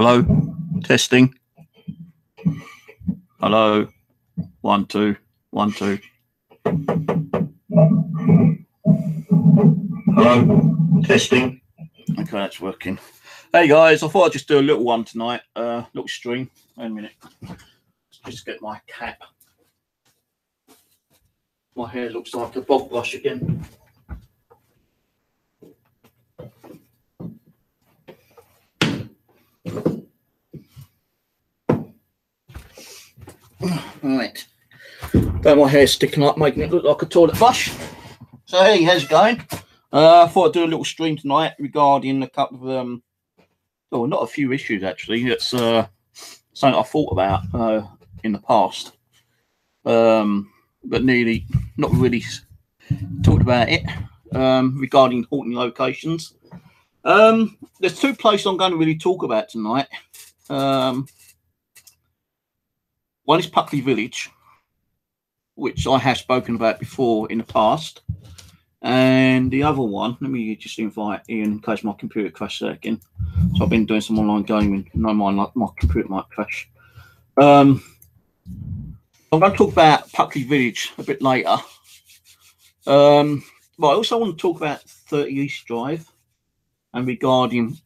Hello, testing. Hello, 1 2 1 2. Hello, testing. Okay, that's working. Hey guys, I thought I'd just do a little one tonight, little stream. Wait a minute, just get my cap. My hair looks like a bog brush again. Right, don't my hair sticking up, making it look like a toilet brush. So hey, how's it going? I thought I'd do a little stream tonight regarding a couple of well, not a few issues actually. It's something I thought about in the past, but nearly not really talked about it regarding haunting locations. There's two places I'm going to really talk about tonight. One is Puckley Village, which I have spoken about before in the past, and the other one, let me just invite Ian in case my computer crashes again. So I've been doing some online gaming. No mind, my computer might crash. I'm going to talk about Puckley Village a bit later. But I also want to talk about 30 East Drive and regarding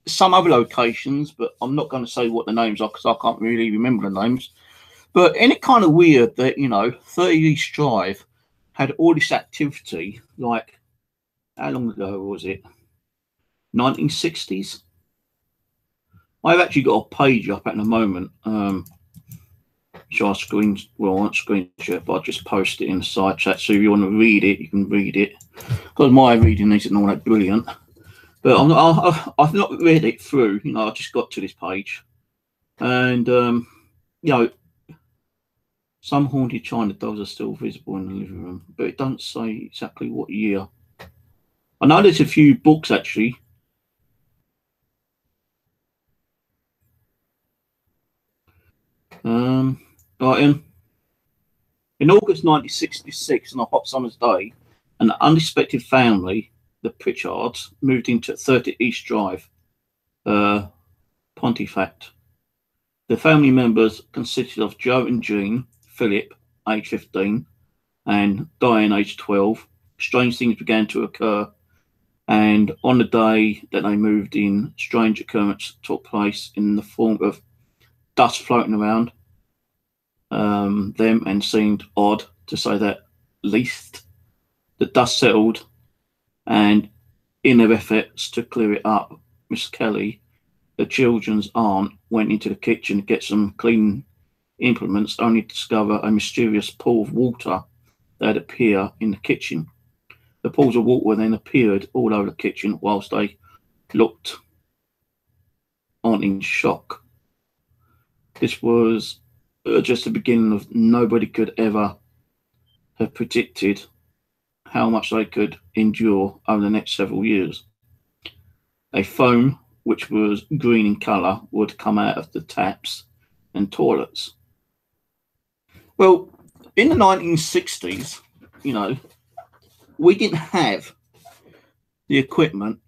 some other locations, but I'm not going to say what the names are because I can't really remember the names. But isn't it kind of weird that, you know, 30 East Drive had all this activity, like, how long ago was it? 1960s? I've actually got a page up at the moment. So I screen, well, I won't screenshot, but I'll just post it in the side chat. So if you want to read it, you can read it. Because my reading isn't all that brilliant. But I've not read it through, you know, I just got to this page. And, you know, some haunted china dolls are still visible in the living room, but it doesn't say exactly what year. I know there's a few books, actually. Right, in August 1966, on a hot summer's day, an unexpected family, the Pritchards, moved into 30 East Drive, Pontefract. The family members consisted of Joe and Jean, Philip, age 15, and Diane, age 12. Strange things began to occur, and on the day that they moved in, strange occurrences took place in the form of dust floating around them and seemed odd, to say that least. The dust settled, and in their efforts to clear it up, Miss Kelly, the children's aunt, went into the kitchen to get some cleaning implements, only to discover a mysterious pool of water that appeared in the kitchen. The pools of water then appeared all over the kitchen whilst they looked on in shock. This was just the beginning of nobody could ever have predicted how much they could endure over the next several years. A foam, which was green in colour, would come out of the taps and toilets. Well, in the 1960s, you know, we didn't have the equipment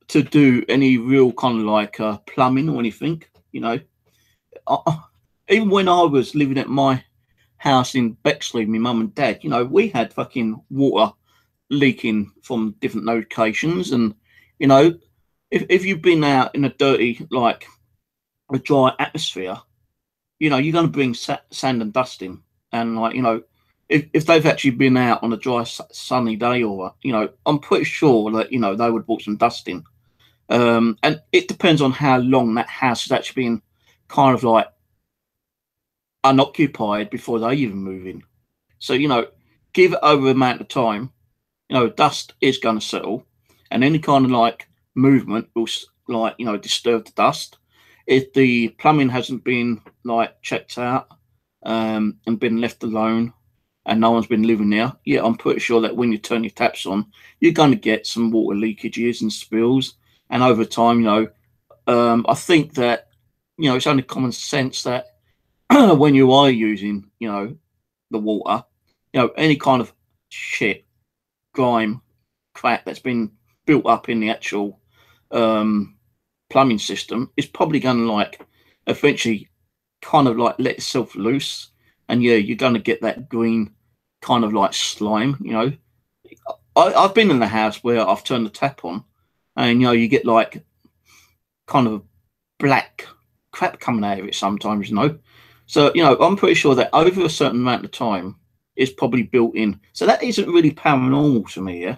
to do any real kind of like plumbing or anything, you know. Even when I was living at my house in Bexley, my mum and dad, you know, we had fucking water leaking from different locations. And, you know, if you've been out in a dirty, like a dry atmosphere, you know, you're going to bring sand and dust in. And, like, you know, if they've actually been out on a dry, sunny day or, you know, I'm pretty sure that, you know, they would brought some dust in. And it depends on how long that house has actually been kind of like unoccupied before they even move in. So, you know, give it over the amount of time, you know, dust is going to settle, and any kind of like movement will, like, you know, disturb the dust. If the plumbing hasn't been like checked out and been left alone and no one's been living there, yeah, I'm pretty sure that when you turn your taps on, you're going to get some water leakages and spills. And over time, you know, I think that, you know, it's only common sense that when you are using, you know, the water, you know, any kind of shit, grime, crap that's been built up in the actual plumbing system is probably going to like eventually kind of like let itself loose, and yeah, you're going to get that green kind of like slime. I've been in the house where I've turned the tap on, and you get like kind of black crap coming out of it sometimes. So I'm pretty sure that over a certain amount of time, it's probably built in. So that isn't really paranormal to me. Yeah,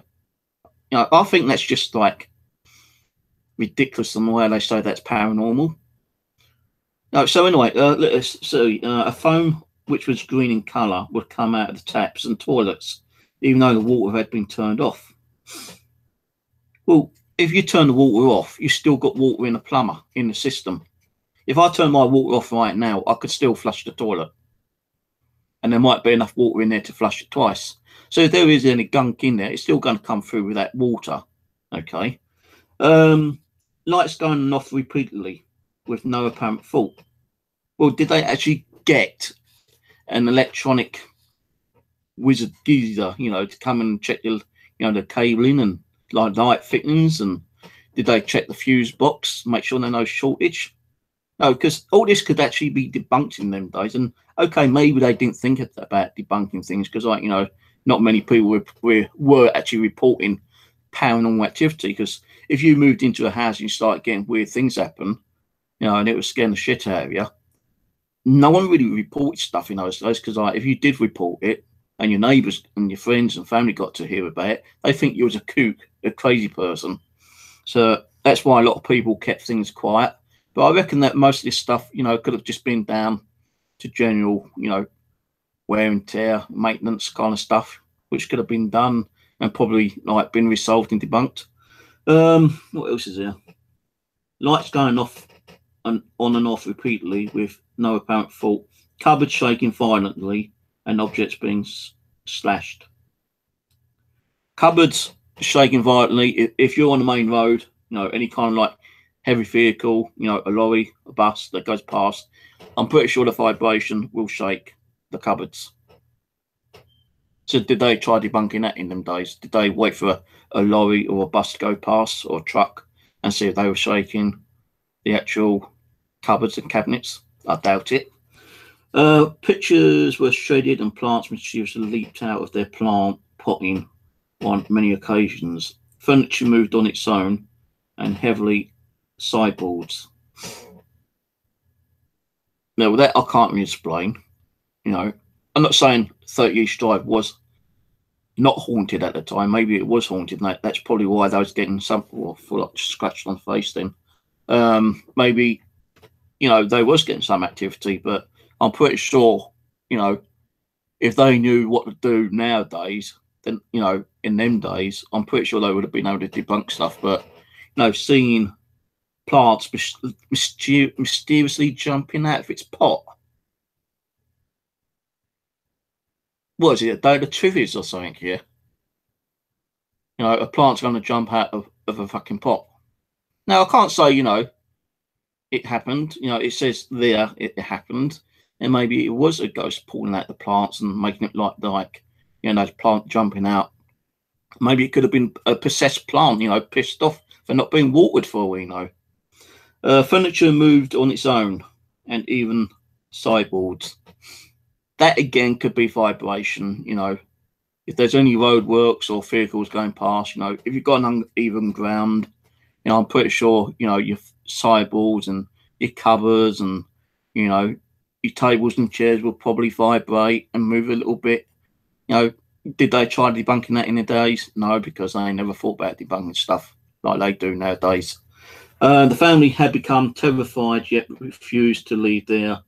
I think that's just like ridiculous the way they say that's paranormal. No, so anyway, let us see. A foam which was green in colour would come out of the taps and toilets, even though the water had been turned off. Well, if you turn the water off, you still got water in the plumber, in the system. If I turn my water off right now, I could still flush the toilet. And there might be enough water in there to flush it twice. So if there is any gunk in there, it's still going to come through with that water. Okay. Lights going off repeatedly with no apparent fault. Well, did they actually get an electronic wizard geezer, to come and check the cabling and like light fittings, and did they check the fuse box, make sure there's no shortage? No, because all this could actually be debunked in them days. And okay, maybe they didn't think about debunking things because, not many people were actually reporting paranormal activity. Because if you moved into a house and you start getting weird things happen, and it was scaring the shit out of you, no one really reported stuff in those days. Because if you did report it, and your neighbours and your friends and family got to hear about it, they think you was a kook, a crazy person. So that's why a lot of people kept things quiet. But I reckon that most of this stuff, could have just been down to general, wear and tear, maintenance kind of stuff, which could have been done and probably like been resolved and debunked. What else is there? Lights going off and on and off repeatedly with no apparent fault. Cupboards shaking violently and objects being slashed. Cupboards shaking violently. If you're on the main road, any kind of like heavy vehicle, a lorry, a bus that goes past, I'm pretty sure the vibration will shake the cupboards. So did they try debunking that in them days? Did they wait for a lorry or a bus to go past, or a truck, and see if they were shaking the actual cupboards and cabinets? I doubt it. Pictures were shredded and plants mysteriously leaped out of their plant potting on many occasions. Furniture moved on its own and heavily sideboards. Now, that I can't really explain. I'm not saying 30 East Drive was not haunted at the time. Maybe it was haunted, and that's probably why they was getting something like scratched on the face then. Maybe, they was getting some activity, but I'm pretty sure, if they knew what to do nowadays, then, in them days, I'm pretty sure they would have been able to debunk stuff. But, seeing plants mysteriously jumping out of its pot. What is it, a day of the Trivvies or something here? A plant's going to jump out of a fucking pot. Now, I can't say, it happened. It says there it happened. And maybe it was a ghost pulling out the plants and making it like those plant jumping out. Maybe it could have been a possessed plant, pissed off for not being watered for all we know. Furniture moved on its own, and even sideboards. That again could be vibration, if there's any roadworks or vehicles going past, if you've got an uneven ground, I'm pretty sure, your sideboards and your cupboards and, your tables and chairs will probably vibrate and move a little bit. Did they try debunking that in the days? No, because they never thought about debunking stuff like they do nowadays. The family had become terrified, yet refused to leave their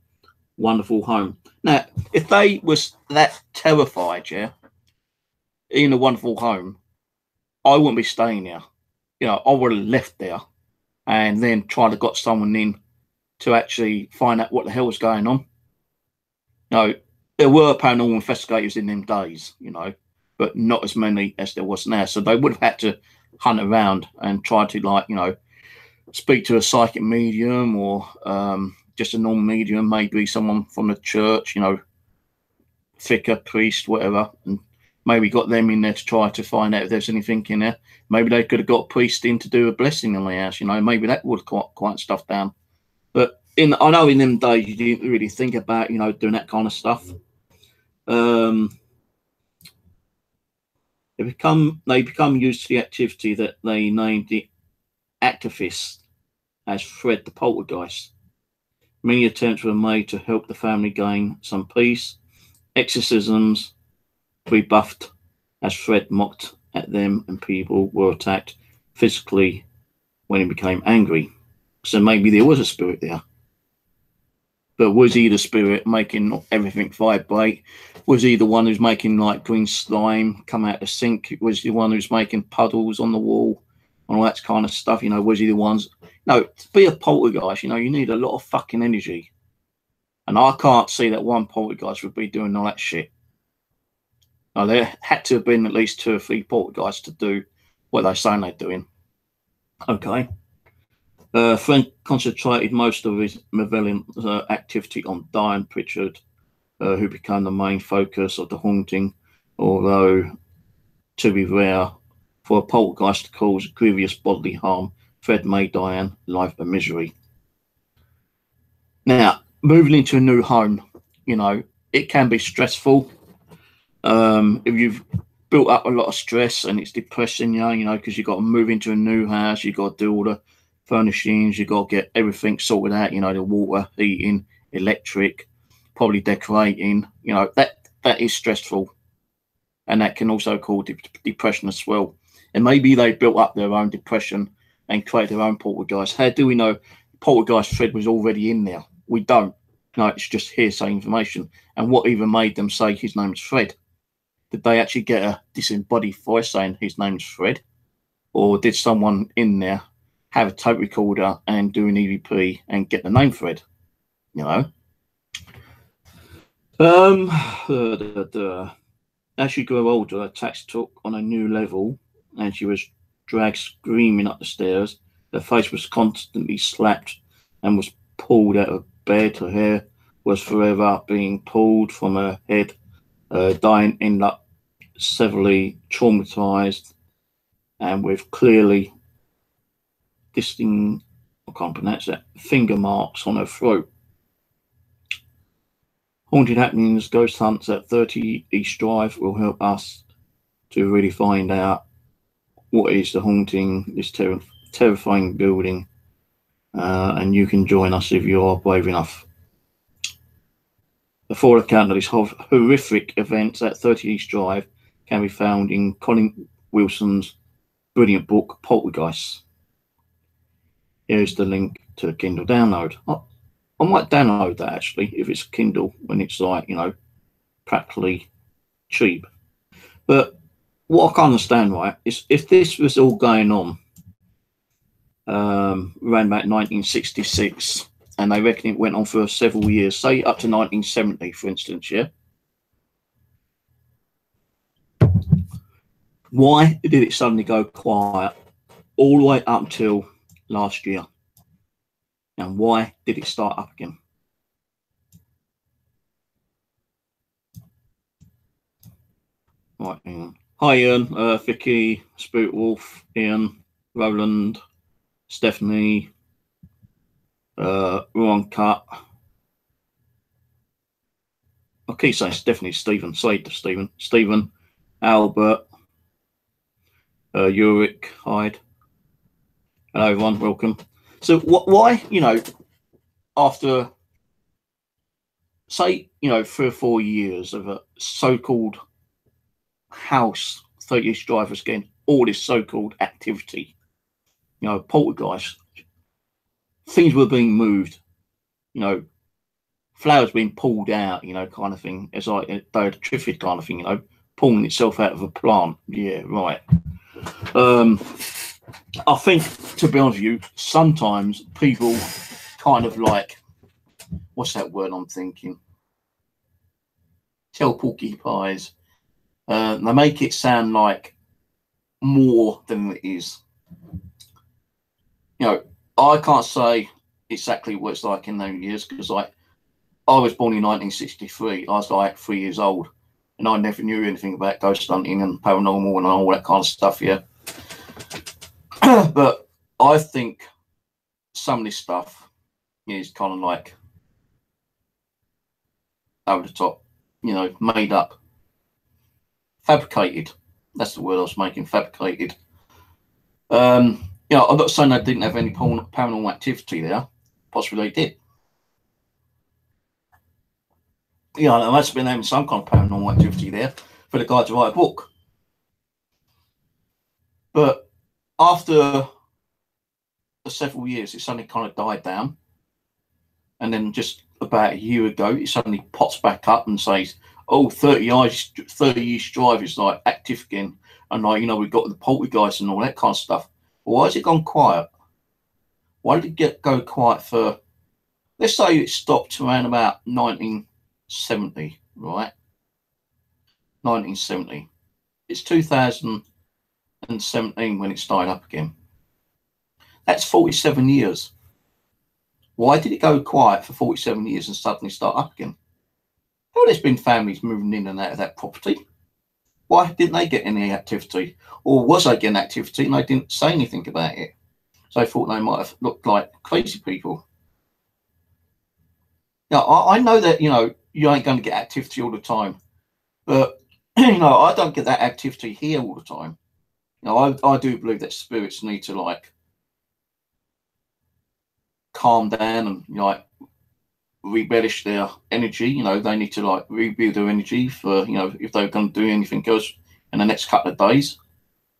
wonderful home. Now, if they was that terrified, in a wonderful home, I wouldn't be staying there. I would have left there and then tried to got someone in to actually find out what the hell was going on. There were paranormal investigators in them days, but not as many as there was now. So they would have had to hunt around and try to, speak to a psychic medium or just a normal medium, maybe someone from the church, vicar, priest, whatever, and maybe got them in there to try to find out if there's anything in there. Maybe they could have got a priest in to do a blessing on the house, you know, maybe that would quiet stuff down. But I know in them days you didn't really think about, you know, doing that kind of stuff. They become used to the activity that they named the activist as Fred the Poltergeist. Many attempts were made to help the family gain some peace. Exorcisms rebuffed as Fred mocked at them, and people were attacked physically when he became angry. So maybe there was a spirit there. But was he the spirit making everything vibrate? Was he the one who's making like green slime come out the sink? Was he the one who's making puddles on the wall and all that kind of stuff? You know, was he the ones? No, to be a poltergeist, you know, you need a lot of fucking energy. And I can't see that one poltergeist would be doing all that shit. Now, there had to have been at least 2 or 3 poltergeists to do what they're saying they're doing. Okay. Fred concentrated most of his malevolent activity on Diane Pritchard, who became the main focus of the haunting, although, to be rare, for a poltergeist to cause grievous bodily harm, Fred made Diane life a misery. Now, moving into a new home, you know, it can be stressful. If you've built up a lot of stress and it's depressing, you know, because you've got to move into a new house, you've got to do all the furnishings, you've got to get everything sorted out, you know, the water, heating, electric, probably decorating, you know, that is stressful. And that can also cause depression as well. And maybe they built up their own depression and created their own poltergeist. How do we know poltergeist Fred was already in there? We don't. No, it's just hearsay information. And what even made them say his name's Fred? Did they actually get a disembodied voice saying his name's Fred? Or did someone in there have a tape recorder and do an EVP and get the name Fred? You know? As she grew older, attacks took on a new level and she was dragged screaming up the stairs. Her face was constantly slapped and was pulled out of bed. Her hair was forever being pulled from her head. Diane ended up severely traumatized and with clearly distinct, I can't pronounce that, finger marks on her throat. Haunted Happenings Ghost Hunts at 30 East Drive will help us to really find out what is the haunting this terrifying building, and you can join us if you are brave enough. The full account of this horrific events at 30 East Drive can be found in Colin Wilson's brilliant book Poltergeists. Here's the link to the Kindle download. I might download that actually if it's Kindle, when it's like, you know, practically cheap. But what I can't understand, right, is if this was all going on around about 1966, and they reckon it went on for several years, say up to 1970, for instance, yeah? Why did it suddenly go quiet all the way up until last year? And why did it start up again? Right, hang on. Hi, Ian, Vicky, Spirit Wolf, Ian, Roland, Stephanie, Ron Cut. I keep saying Stephanie, Stephen. Say it to Stephen. Stephen, Albert, Ulrich, Hyde. Hello, everyone. Welcome. So, why, you know, after, say, you know, 3 or 4 years of a so-called house, 30 East Drive was getting all this so-called activity, you know, poltergeist, things were being moved, you know, flowers being pulled out, you know, kind of thing. It's like a diotrific kind of thing, you know, pulling itself out of a plant. Yeah, right. I think, to be honest with you, sometimes people kind of like, what's that word I'm thinking? Tell porcupines. They make it sound like more than it is. You know, I can't say exactly what it's like in those years because, like, I was born in 1963. I was like 3 years old, and I never knew anything about ghost hunting and paranormal and all that kind of stuff. Yeah, but I think some of this stuff is kind of like over the top, you know, made up, fabricated. That's the word I was making, fabricated. You know, I'm not saying they didn't have any paranormal activity there. Possibly they did. You know, there must have been having some kind of paranormal activity there for the guy to write a book. But after several years, it suddenly kind of died down. And then just about a year ago, it suddenly pops back up and says, oh, 30 East Drive is like active again. And like, you know, we've got the poltergeist and all that kind of stuff. But why has it gone quiet? Why did it go quiet for, let's say it stopped around about 1970, right? 1970. It's 2017 when it started up again. That's 47 years. Why did it go quiet for 47 years and suddenly start up again? Well, there's been families moving in and out of that property. Why didn't they get any activity? Or was they getting activity and they didn't say anything about it? So they thought they might have looked like crazy people. Now, I know that, you know, you ain't going to get activity all the time. But, you know, I don't get that activity here all the time. You know, I do believe that spirits need to, like, calm down and, you know, like, rebellish their energy. You know, they need to, like, rebuild their energy for, you know, if they're going to do anything else in the next couple of days.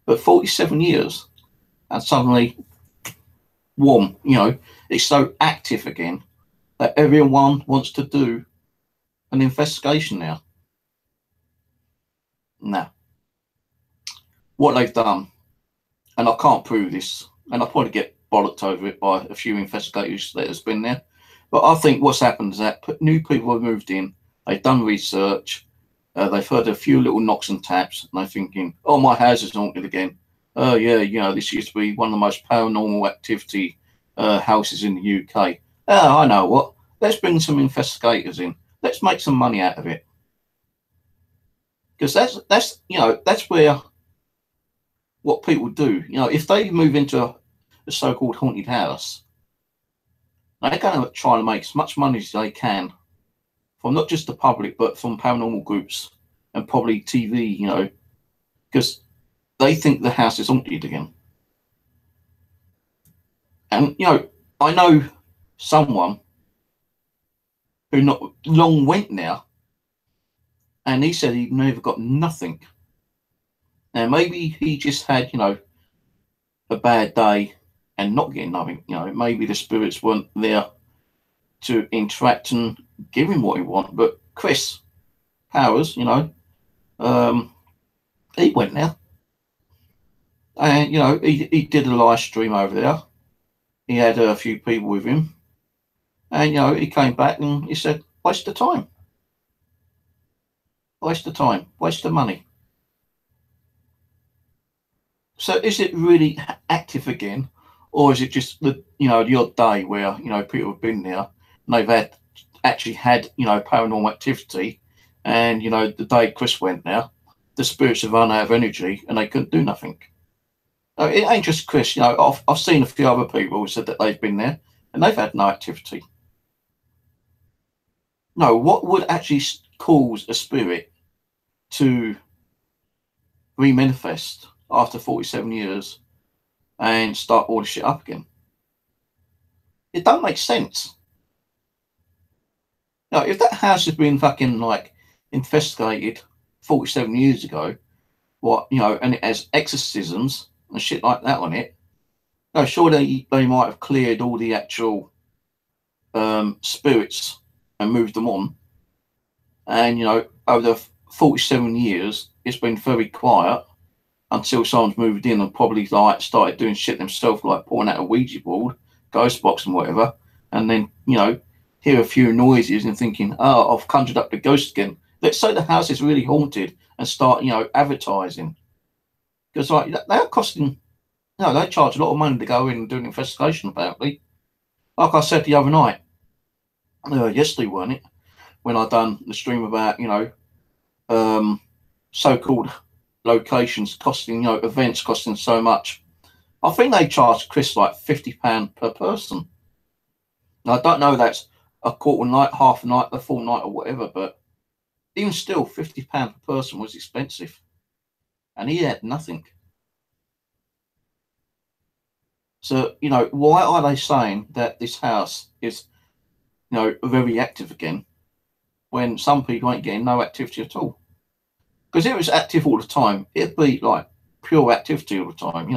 But 47 years and suddenly, you know, it's so active again that everyone wants to do an investigation now. Now, what they've done, and I can't prove this, and I'll probably get bollocked over it by a few investigators that has been there, but I think what's happened is that new people have moved in, they've done research, they've heard a few little knocks and taps, and they're thinking, oh, my house is haunted again. Oh, yeah, you know, this used to be one of the most paranormal activity houses in the UK. Oh, I know what. Let's bring some investigators in. Let's make some money out of it. Because that's you know, that's where what people do. You know, if they move into a so-called haunted house, they're going to try to make as much money as they can from not just the public, but from paranormal groups and probably TV, you know, because they think the house is haunted again. And, you know, I know someone who not long went now, and he said he'd never got nothing. Now, maybe he just had, you know, a bad day and not getting nothing. You know, maybe the spirits weren't there to interact and give him what he wanted. But Chris Powers, you know, he went there. And, you know, he did a live stream over there. He had a few people with him. And, you know, he came back and he said, waste of time. Waste of time. Waste of money. So is it really active again? Or is it just the, you know, the odd day where, you know, people have been there and they've actually had, you know, paranormal activity, and, you know, the day Chris went there, the spirits have run out of energy and they couldn't do nothing. It ain't just Chris, you know, I've seen a few other people who said that they've been there and they've had no activity. No, what would actually cause a spirit to re-manifest after 47 years and start all the shit up again? It don't make sense. Now, if that house has been fucking, like, investigated 47 years ago, what, you know, and it has exorcisms and shit like that on it, no, surely they might have cleared all the actual spirits and moved them on. And, you know, over the 47 years, it's been very quiet until someone's moved in and probably, like, started doing shit themselves, like pulling out a Ouija board, ghost box and whatever, and then, you know, hear a few noises and thinking, oh, I've conjured up the ghost again. Let's say the house is really haunted and start, you know, advertising. Because, like, they're costing, you know, they charge a lot of money to go in and do an investigation, apparently. Like I said the other night, yesterday, wasn't it, when I done the stream about, you know, so-called locations costing, events costing so much. I think they charge Chris like £50 per person. Now, I don't know if that's a quarter night, half a night, the full night, or whatever, but even still, £50 per person was expensive, and he had nothing. So, why are they saying that this house is, very active again, when some people ain't getting no activity at all? Because if it was active all the time, it'd be like pure activity all the time.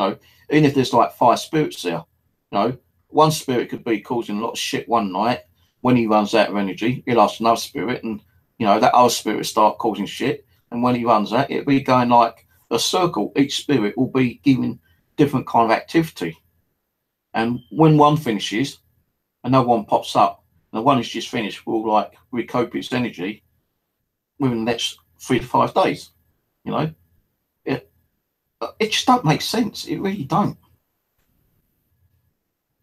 Even if there's like 5 spirits there, one spirit could be causing a lot of shit one night. When he runs out of energy, he'll ask another spirit, and that other spirit start causing shit. And when he runs out, it'll be going like a circle. Each spirit will be giving different kind of activity. And when one finishes, another one pops up. And the one who's just finished will like recoup its energy within the next 3 to 5 days. It just don't make sense. It really don't.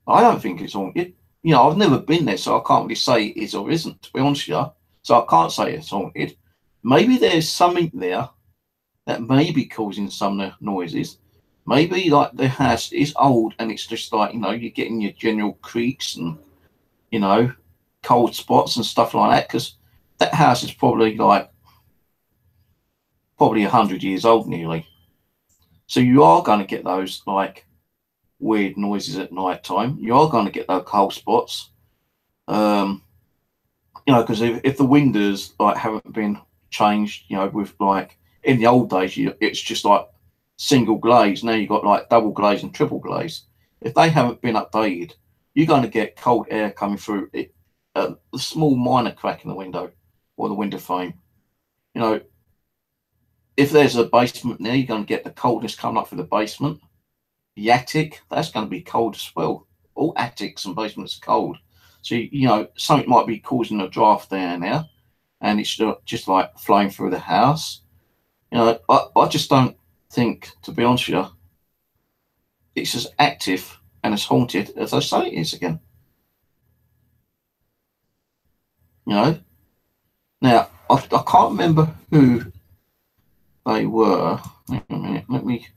I don't think it's haunted. I've never been there, so I can't really say it is or isn't, to be honest with you. So I can't say it's haunted. Maybe there's something there that may be causing some of the noises. Maybe like the house is old and it's just like, you're getting your general creaks and, cold spots and stuff like that, because that house is probably 100 years old nearly. So you are going to get those like weird noises at night time. You are going to get those cold spots. Because if the windows like haven't been changed, with like in the old days, it's just like single glaze. Now you've got like double glaze and triple glaze. If they haven't been updated, you're going to get cold air coming through it, a small minor crack in the window or the window frame. If there's a basement there, you're going to get the coldness coming up through the basement. The attic, that's going to be cold as well. All attics and basements are cold. So, something might be causing a draft down there, and it's just like flowing through the house. I just don't think, to be honest with you, it's as active and as haunted as I say it is again. Now, I can't remember who they were. Wait a minute, let me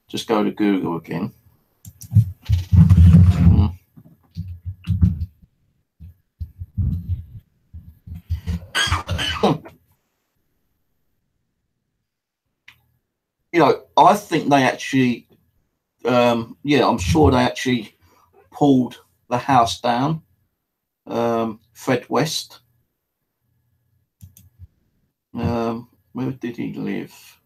just go to Google again. I think they actually, I'm sure they actually pulled the house down. Fred West. Where did he live?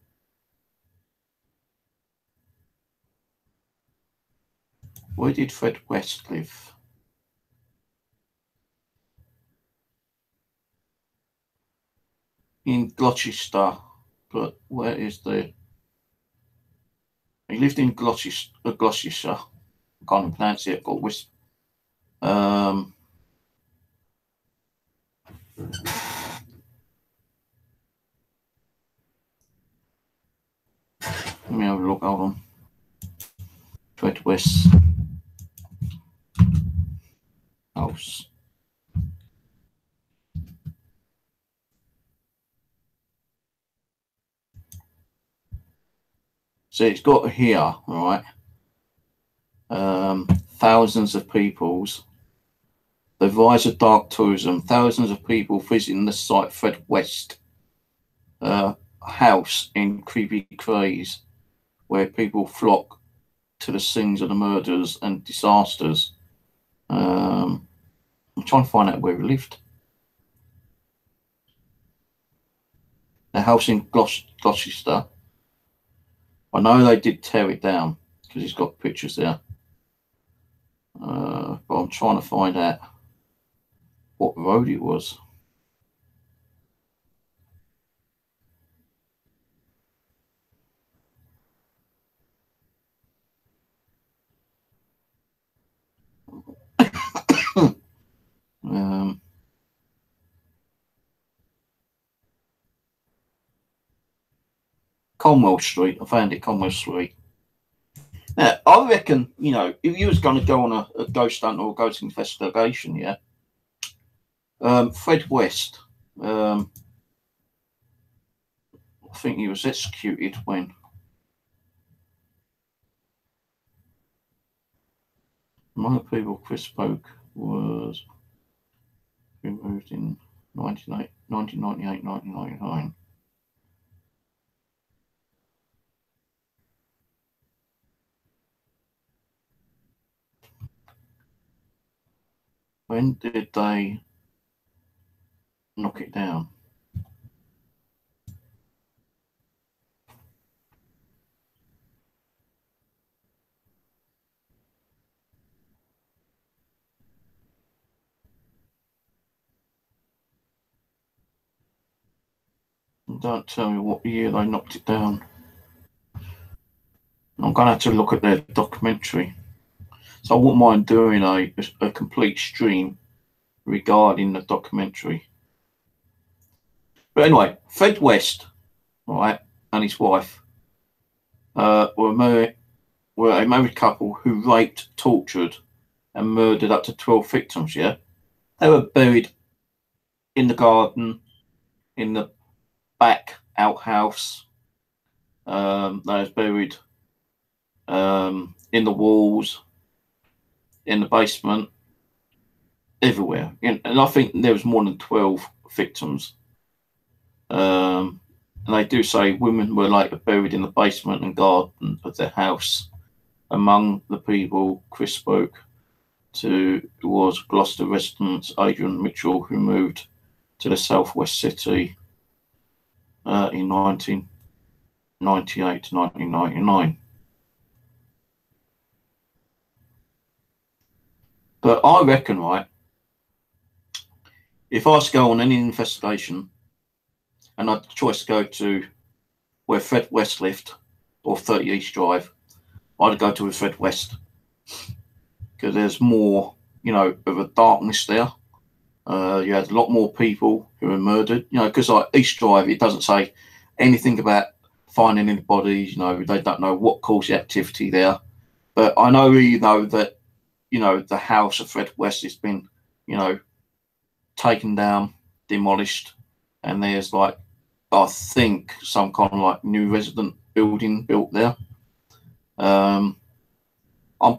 Where did Fred West live? In Gloucester. But where is the... He lived in Gloucester. I can't pronounce it, but West... Let me have a look, hold on. Fred West house. So it's got here, right? Thousands of people's. The rise of dark tourism. Thousands of people visiting the site. Fred West house in Creepy Craze, where people flock to the scenes of the murders and disasters. I'm trying to find out where he lived. The house in Gloucester. I know they did tear it down because he's got pictures there. But I'm trying to find out what road it was. Commonwealth Street. I found it, Commonwealth Street. Now, I reckon, if you was going to go on a ghost hunt or a ghost investigation, Fred West, I think he was executed when among the people Chris spoke was removed in 1998, 1999. When did they knock it down? Don't tell me what year they knocked it down. I'm going to have to look at their documentary. So I wouldn't mind doing a complete stream regarding the documentary. But anyway, Fred West, right, and his wife were a married couple who raped, tortured, and murdered up to 12 victims. Yeah, they were buried in the garden, in the back outhouse. They was buried in the walls, in the basement, everywhere. And I think there was more than 12 victims. And they do say women were later buried in the basement and garden of their house. Among the people Chris spoke to was Gloucester resident Adrian Mitchell, who moved to the southwest city in 1998 to 1999. But I reckon, right, if I was to go on any investigation and I had the choice to go to where Fred West lived or 30 East Drive, I'd go to Fred West because there's more, of a darkness there. You had a lot more people who were murdered, because like East Drive, it doesn't say anything about finding any bodies, they don't know what caused the activity there. But I know, that, the house of Fred West has been, taken down, demolished, and there's like, I think, some kind of like new resident building built there. I'm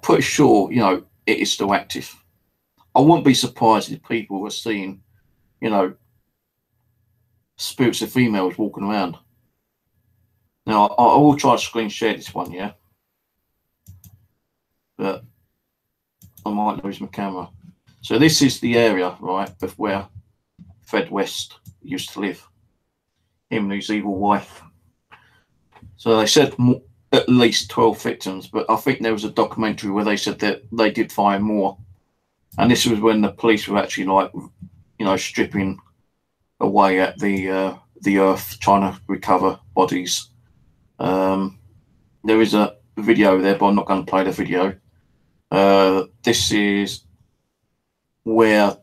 pretty sure, it is still active. I wouldn't be surprised if people were seeing, spirits of females walking around. Now, I will try to screen share this one, yeah? But I might lose my camera. So this is the area, right, of where Fred West used to live. Him and his evil wife. So they said at least 12 victims, but I think there was a documentary where they said that they did find more. And this was when the police were actually like, stripping away at the earth, trying to recover bodies. There is a video there, but I'm not going to play the video. This is where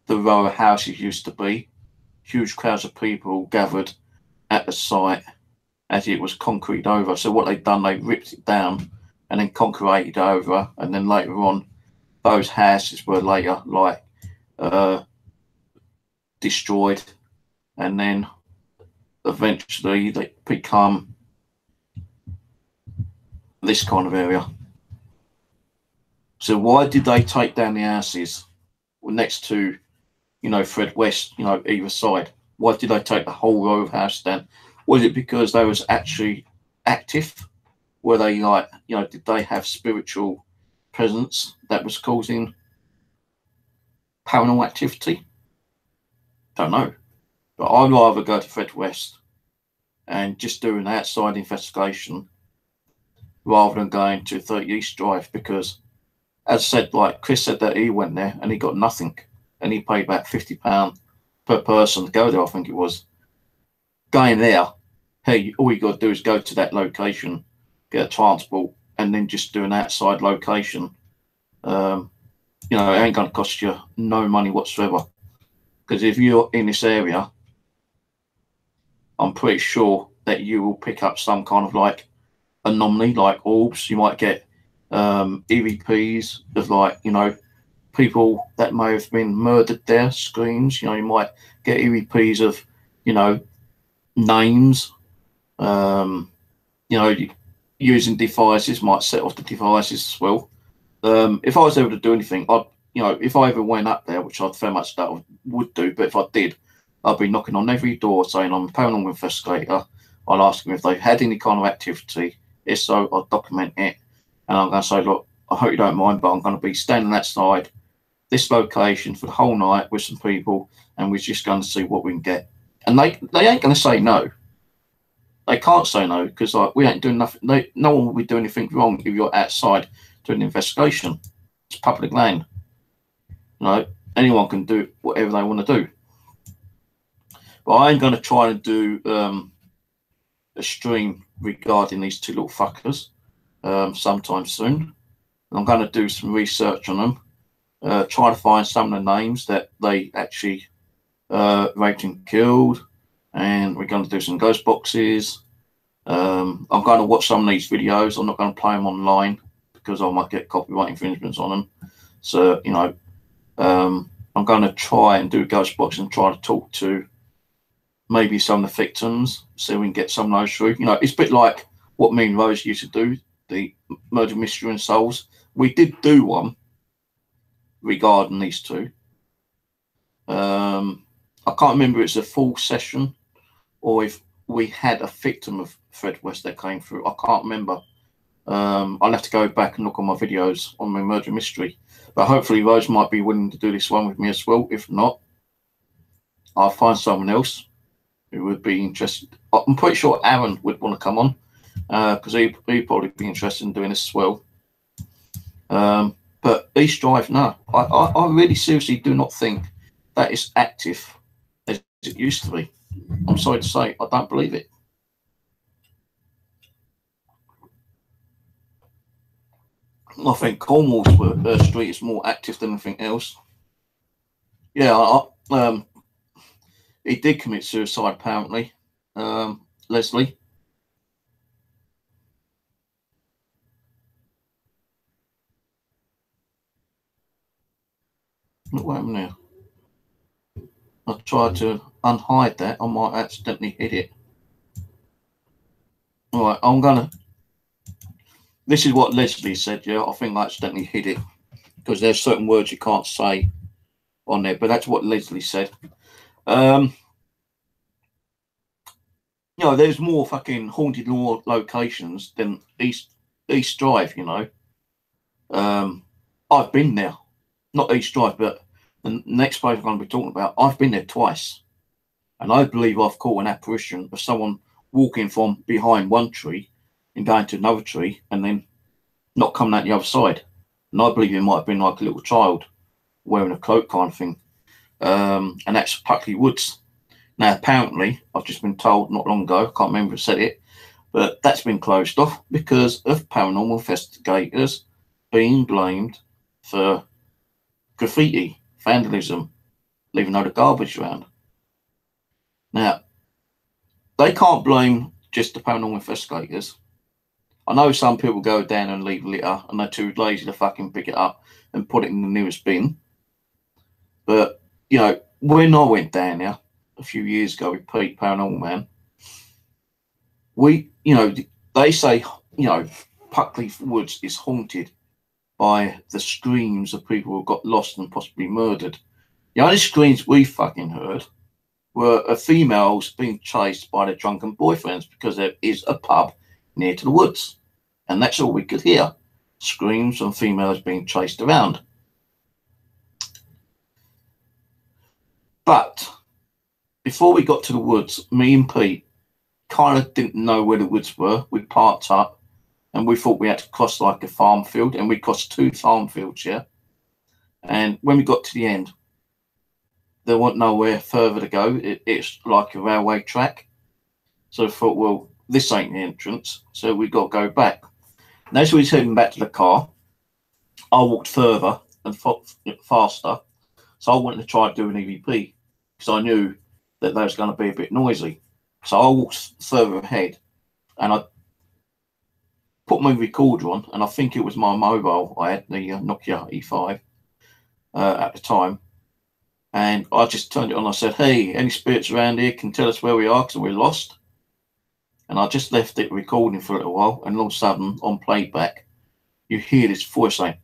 the row of houses used to be. Huge crowds of people gathered at the site as it was concrete over. So what they'd done, they ripped it down and then concreted over, and then later on, those houses were later like destroyed, and then eventually they become this kind of area. So why did they take down the houses next to, Fred West, either side? Why did they take the whole row of houses down? Was it because they was actually active? Were they like, did they have spiritual presence that was causing paranormal activity? Don't know. But I'd rather go to Fred West and just do an outside investigation rather than going to 30 East Drive, because, as I said, like Chris said that he went there and he got nothing, and he paid about £50 per person to go there, I think it was. Going there, hey, all you got to do is go to that location, get a transport, and then just do an outside location. It ain't going to cost you no money whatsoever. Because if you're in this area, I'm pretty sure that you will pick up some kind of like anomaly, like orbs. You might get EVPs of like, people that may have been murdered there, screams. You might get EVPs of, names You know, using devices might set off the devices as well. If I was able to do anything, I'd, you know, if I ever went up there, which I very much doubt I would do, but if I did, I'd be knocking on every door saying I'm a paranormal investigator. I'll ask them if they've had any kind of activity. If so, I'll document it. And I'm going to say, look, I hope you don't mind, but I'm going to be standing outside this location for the whole night with some people, and we're just going to see what we can get. And they ain't going to say no. They can't say no, because like, we ain't doing nothing. No one will be doing anything wrong if you're outside doing an investigation. It's public land. You know, anyone can do whatever they want to do. But I ain't going to try and do a stream regarding these two little fuckers sometime soon. I'm going to do some research on them, try to find some of the names that they actually raped and killed, and we're going to do some ghost boxes. I'm going to watch some of these videos. I'm not going to play them online because I might get copyright infringements on them. So, you know, I'm going to try and do a ghost box and try to talk to maybe some of the victims, so we can get some of those through. You know, it's a bit like what me and Rose used to do, the Murder Mystery and Souls. We did do one regarding these two. I can't remember if it's a full session or if we had a victim of Fred West that came through. I can't remember. I'll have to go back and look on my videos on my Murder Mystery. But hopefully Rose might be willing to do this one with me as well. If not, I'll find someone else who would be interested. I'm pretty sure Aaron would want to come on because he'd probably be interested in doing this as well. But East Drive, no, I really seriously do not think that is active as it used to be. I'm sorry to say, I don't believe it. I think Cornwall Street is more active than anything else. Yeah, he did commit suicide apparently. Leslie. What happened there? I tried to unhide that. I might accidentally hit it. All right, I'm gonna. This is what Leslie said. Yeah, I think I accidentally hit it because there's certain words you can't say on there. But that's what Leslie said. You know, there's more fucking haunted locations than East Drive. You know, I've been there, not East Drive, but the next place I'm going to be talking about. I've been there twice, and I believe I've caught an apparition of someone walking from behind one tree and going to another tree, and then not coming out the other side. And I believe it might have been like a little child wearing a cloak kind of thing. And that's Puckley Woods. Now, apparently, I've just been told not long ago, I can't remember who said it, but that's been closed off because of paranormal investigators being blamed for graffiti, vandalism, leaving a load of garbage around. Now, they can't blame just the paranormal investigators. I know some people go down and leave litter and they're too lazy to fucking pick it up and put it in the nearest bin. But, you know, when I went down there a few years ago with Pete, Paranormal Man, you know, they say, you know, Puckley Woods is haunted by the screams of people who got lost and possibly murdered. The only screams we fucking heard were of females being chased by their drunken boyfriends because there is a pub near to the woods. And that's all we could hear. Screams and females being chased around. But before we got to the woods, me and Pete kind of didn't know where the woods were. We parked up and we thought we had to cross like a farm field, and we crossed 2 farm fields, yeah. And when we got to the end, there wasn't nowhere further to go. It's like a railway track. So I thought, well, this ain't the entrance, so we got to go back. And as we was heading back to the car, I walked further and faster. So I wanted to try to do an EVP because I knew that they was going to be a bit noisy. So I walked further ahead and I put my recorder on, and I think it was my mobile. I had the Nokia E5 at the time. And I just turned it on. I said, hey, any spirits around here can tell us where we are because we're lost. and I just left it recording for a little while, and all of a sudden, on playback, you hear this voice saying,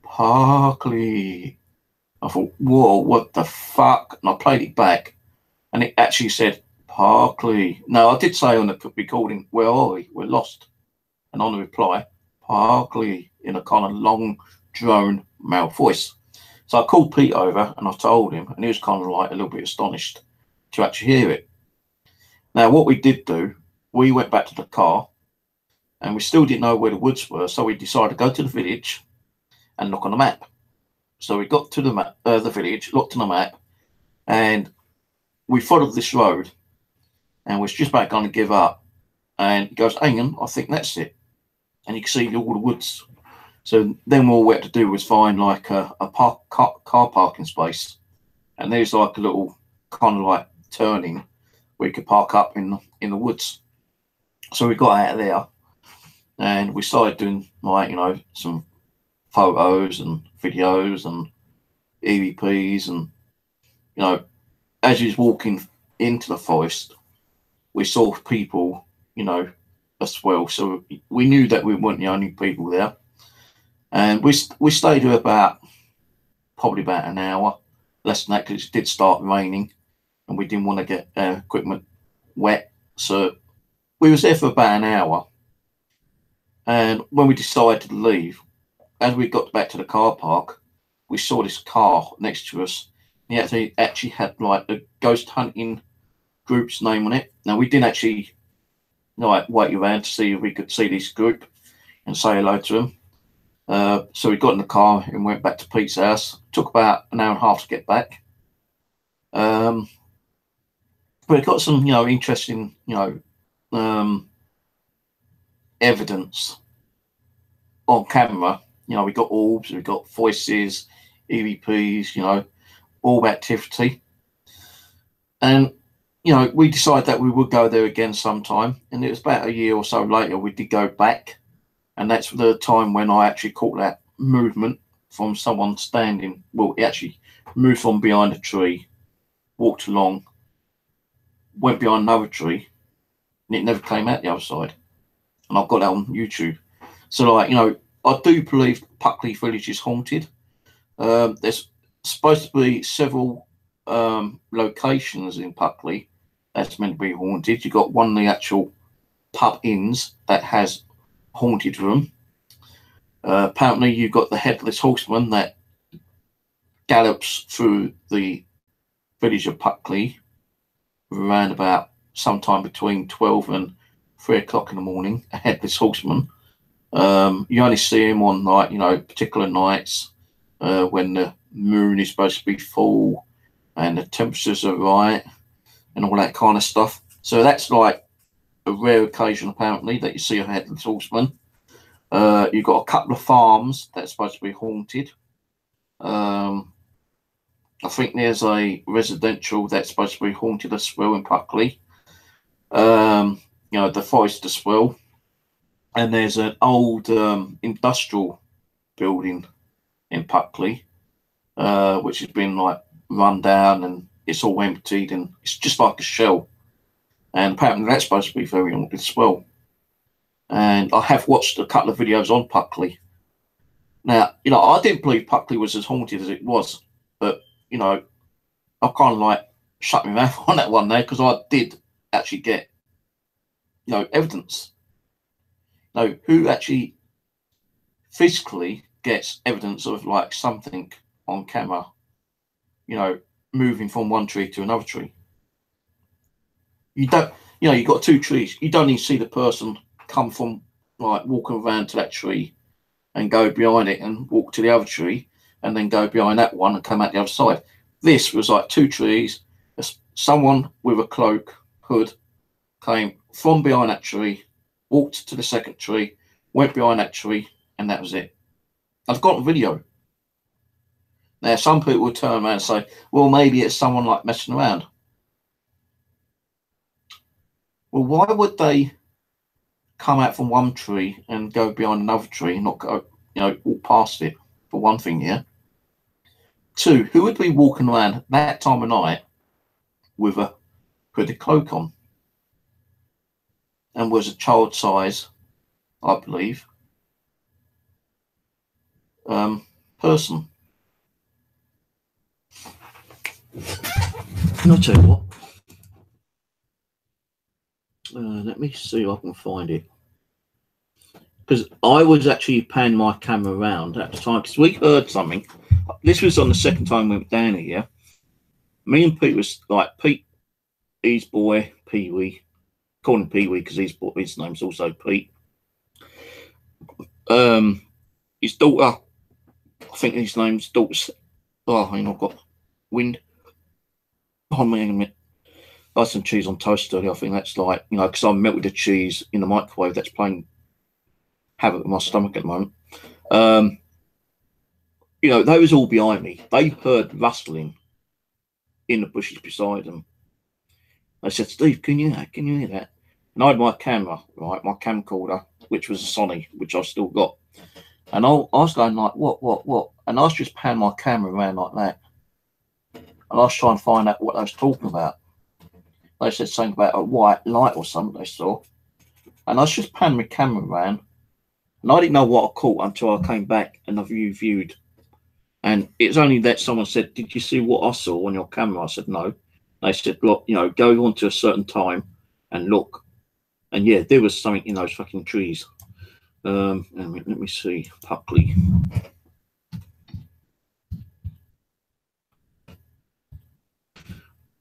Parkley. I thought, whoa, what the fuck? And I played it back, and it actually said, Parkley. No, I did say on the recording, where are we? We're lost. And on the reply, Parkley, in a kind of long, drone male voice. So I called Pete over and I told him, and he was kind of like a little bit astonished to actually hear it. Now, what we did do, we went back to the car, and we still didn't know where the woods were, so we decided to go to the village and look on the map. So we got to the village, looked on the map, and we followed this road, and we're just about going to give up. And he goes, hang on, I think that's it. And you can see all the woods. So then all we had to do was find like a car parking space. And there's like a little kind of like turning where you could park up in the woods. So we got out of there and we started doing like, you know, some photos and videos and EVPs. And, you know, as you was walking into the forest, we saw people, you know, as well. So we knew that we weren't the only people there. And we stayed there probably about an hour, less than that, because it did start raining and we didn't want to get our equipment wet. So we was there for about an hour. And when we decided to leave, as we got back to the car park, we saw this car next to us. He actually had like a ghost hunting group's name on it. Now, we didn't actually like wait around to see if we could see this group and say hello to them. So we got in the car and went back to Pete's house. Took about an hour and a half to get back. But it got some, you know, interesting, you know, evidence on camera. You know, we got orbs, we got voices, EVPs, you know, all activity. And, you know, we decided that we would go there again sometime. And it was about a year or so later we did go back. And that's the time when I actually caught that movement from someone standing. Well, it actually moved from behind a tree, walked along, went behind another tree, and it never came out the other side. And I've got that on YouTube. So, like, you know, I do believe Puckley Village is haunted. There's supposed to be several locations in Puckley that's meant to be haunted. You've got one of the actual pub inns that has haunted room. Apparently you've got the headless horseman that gallops through the village of Puckley around about sometime between 12 and 3 o'clock in the morning, a headless horseman. You only see him on, like, you know, particular nights when the moon is supposed to be full and the temperatures are right and all that kind of stuff. So that's like a rare occasion, apparently, that you see a headless horseman. You've got a couple of farms that's supposed to be haunted. I think there's a residential that's supposed to be haunted as well in Puckley. You know, the forest as well. And there's an old industrial building in Puckley, which has been like run down and it's all emptied and it's just like a shell. And apparently that's supposed to be very haunted as well. And I have watched a couple of videos on Puckley. Now, you know, I didn't believe Puckley was as haunted as it was, but, you know, I kind of like shut my mouth on that one there because I did actually get, you know, evidence. Now, who actually physically gets evidence of like something on camera, you know, moving from one tree to another tree? You don't, you know, you've got two trees. You don't even see the person come from like walking around to that tree and go behind it and walk to the other tree and then go behind that one and come out the other side. This was like two trees. Someone with a cloak, hood, came from behind that tree, walked to the second tree, went behind that tree, and that was it. I've got a video. Now, some people will turn around and say, well, maybe it's someone like messing around. Well, why would they come out from one tree and go behind another tree and not go, you know, walk past it, for one thing, yeah? Two, who would be walking around that time of night with a hooded cloak on? and was a child size, I believe, person. And I'll tell you what, let me see if I can find it. Because I was actually panning my camera around at the time, because we heard something. This was on the second time we went down here. Me and Pete was like, Pete, his boy, Pee Wee, call him Pee Wee because his name's also Pete. His daughter, I think his name's daughter's. Oh, hang on, I've got wind. Hold me a minute. I had some cheese on toast earlier. I think that's like, you know, because I melted the cheese in the microwave. That's playing havoc with my stomach at the moment. You know, they was all behind me. They heard rustling in the bushes beside them. I said, Steve, can you hear that? And I had my camera, right, my camcorder, which was a Sony, which I've still got. And I was going like, what? And I was just panning my camera around like that. And I was trying to find out what they was talking about. They said something about a white light or something they saw. And I was just panning my camera around. And I didn't know what I caught until I came back and I viewed. And it's only that someone said, did you see what I saw on your camera? I said, no. They said, look, you know, go on to a certain time and look. And yeah, there was something in those fucking trees. Let me see. Puckley.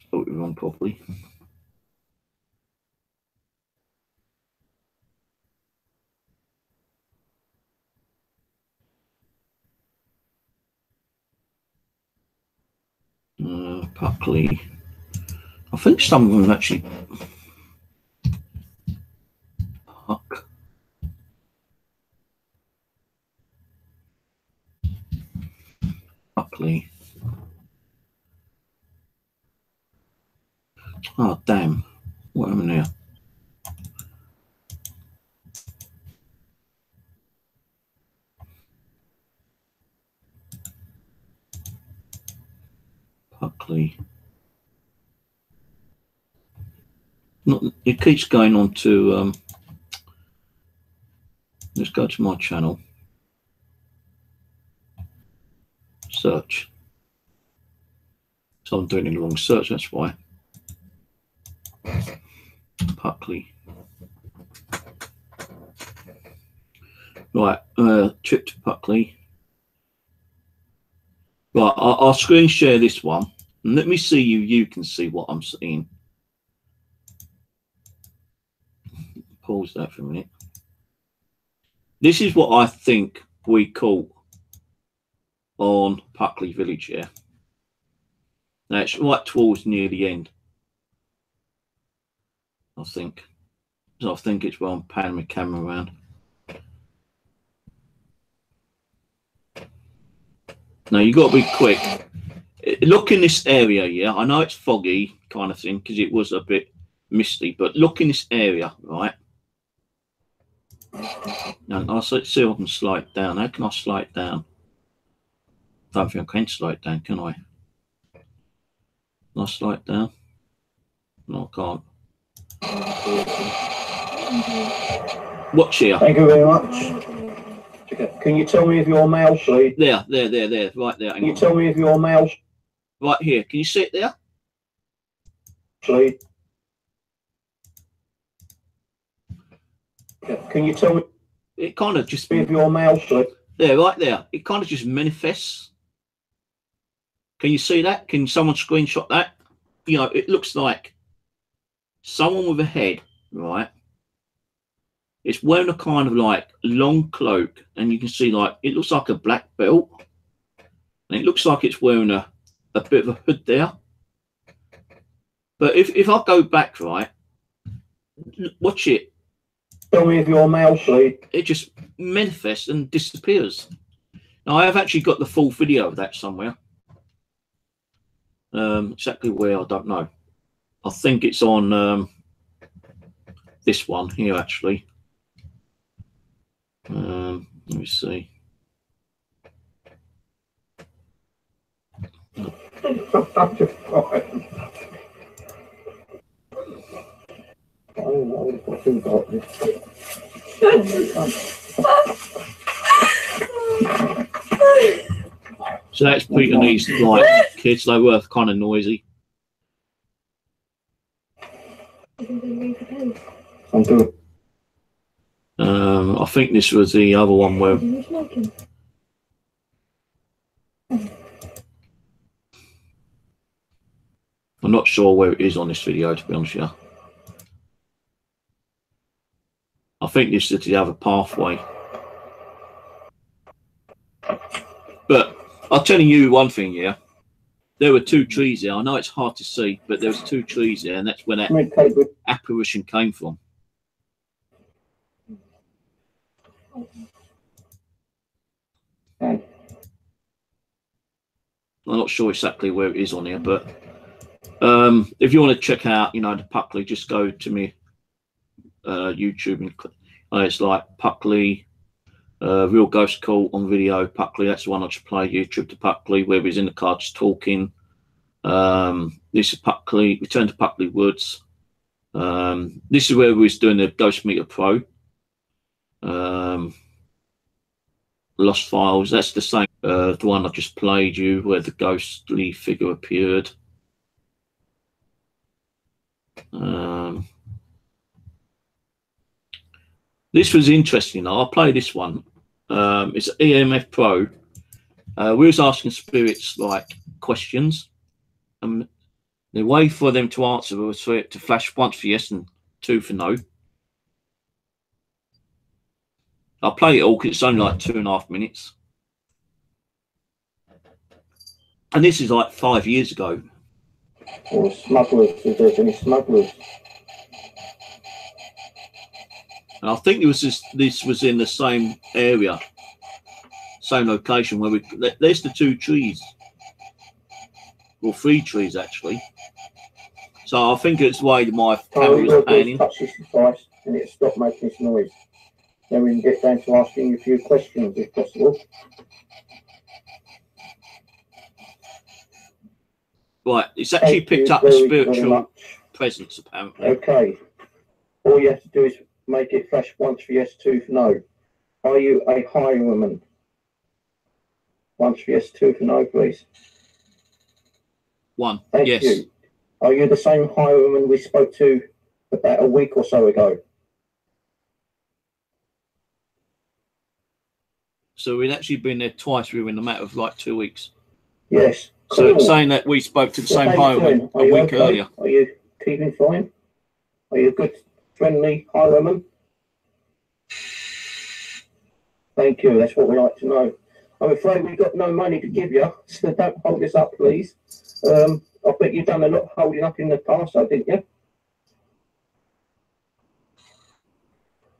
Spelled it wrong properly. Puckley. I think some of them actually. Puckley. Oh damn! What am I now? Puckley. It keeps going on to. Let's go to my channel. Search. So I'm doing it wrong search. That's why. Puckley. Right, trip to Puckley. Right, I'll screen share this one. And let me see you can see what I'm seeing. Pause that for a minute. This is what I think we caught on Puckley Village here. Now it's right towards near the end. I think. So I think it's where I'm panning my camera around. Now you got to be quick. Look in this area, yeah. I know it's foggy kind of thing because it was a bit misty, but look in this area, right? Now I'll see if I can slide it down. How can I slide it down? I don't think I can slide it down, can I? Can I slide it down? No, I can't. Watch here. Thank you very much. Can you tell me if you're male, please? There, right there. Can you tell me if you're male? Right here. Can you see it there? Please. Can you tell me? It kind of just. If you're male, please. There, right there. It kind of just manifests. Can you see that? Can someone screenshot that? You know, it looks like someone with a head, right? It's wearing a kind of like long cloak, and you can see like it looks like a black belt, and it looks like it's wearing a bit of a hood there. But if I go back, right, watch it. Tell me if you're male, please. It just manifests and disappears. Now I have actually got the full video of that somewhere. Exactly where I don't know. I think it's on this one here actually. Let me see. too got this. So that's Peter and these like kids. They were kind of noisy. I'm good. I think this was the other one where. I'm not sure where it is on this video, to be honest with you. I think this is the other pathway. But I'm telling you one thing, yeah. There were two trees there. I know it's hard to see, but there was two trees there, and that's where that apparition came from. I'm not sure exactly where it is on here, but if you want to check out, you know, the Puckley, just go to me YouTube and it's like Puckley, Real Ghost Call on video. Puckley, that's the one I just played. YouTube to Puckley, where he's in the car just talking. This is Puckley, Return to Puckley Woods. This is where we was doing the Ghost Meter Pro. Lost Files, that's the same, the one I just played you, where the ghostly figure appeared. This was interesting. I'll play this one. It's EMF Pro. We was asking spirits like questions. The way for them to answer was for it to flash once for yes and two for no. I'll play it all because it's only like 2.5 minutes. And this is like 5 years ago. Or smugglers, if there's any smugglers. And I think it was this was in the same area, same location where there's the two trees. Well, 3 trees actually. So I think it's the way my camera was panning. Touch this device and it stopped making this noise. Then we can get down to asking you a few questions if possible. Right, it's actually picked up a spiritual presence apparently. Okay. All you have to do is make it flash once for yes, 2 for no. Are you a highwayman? Once for yes, 2 for no, please. 1. Thank yes. you. Are you the same highwayman we spoke to about a week or so ago? So we'd actually been there twice. We were in a matter of like 2 weeks. Yes. So cool. saying that we spoke to the same highwayman a week earlier. Are you keeping fine? Are you a good, friendly highwayman? Thank you. That's what we like to know. I'm afraid we've got no money to give you, so don't hold us up, please. I bet you've done a lot of holding up in the past, didn't you?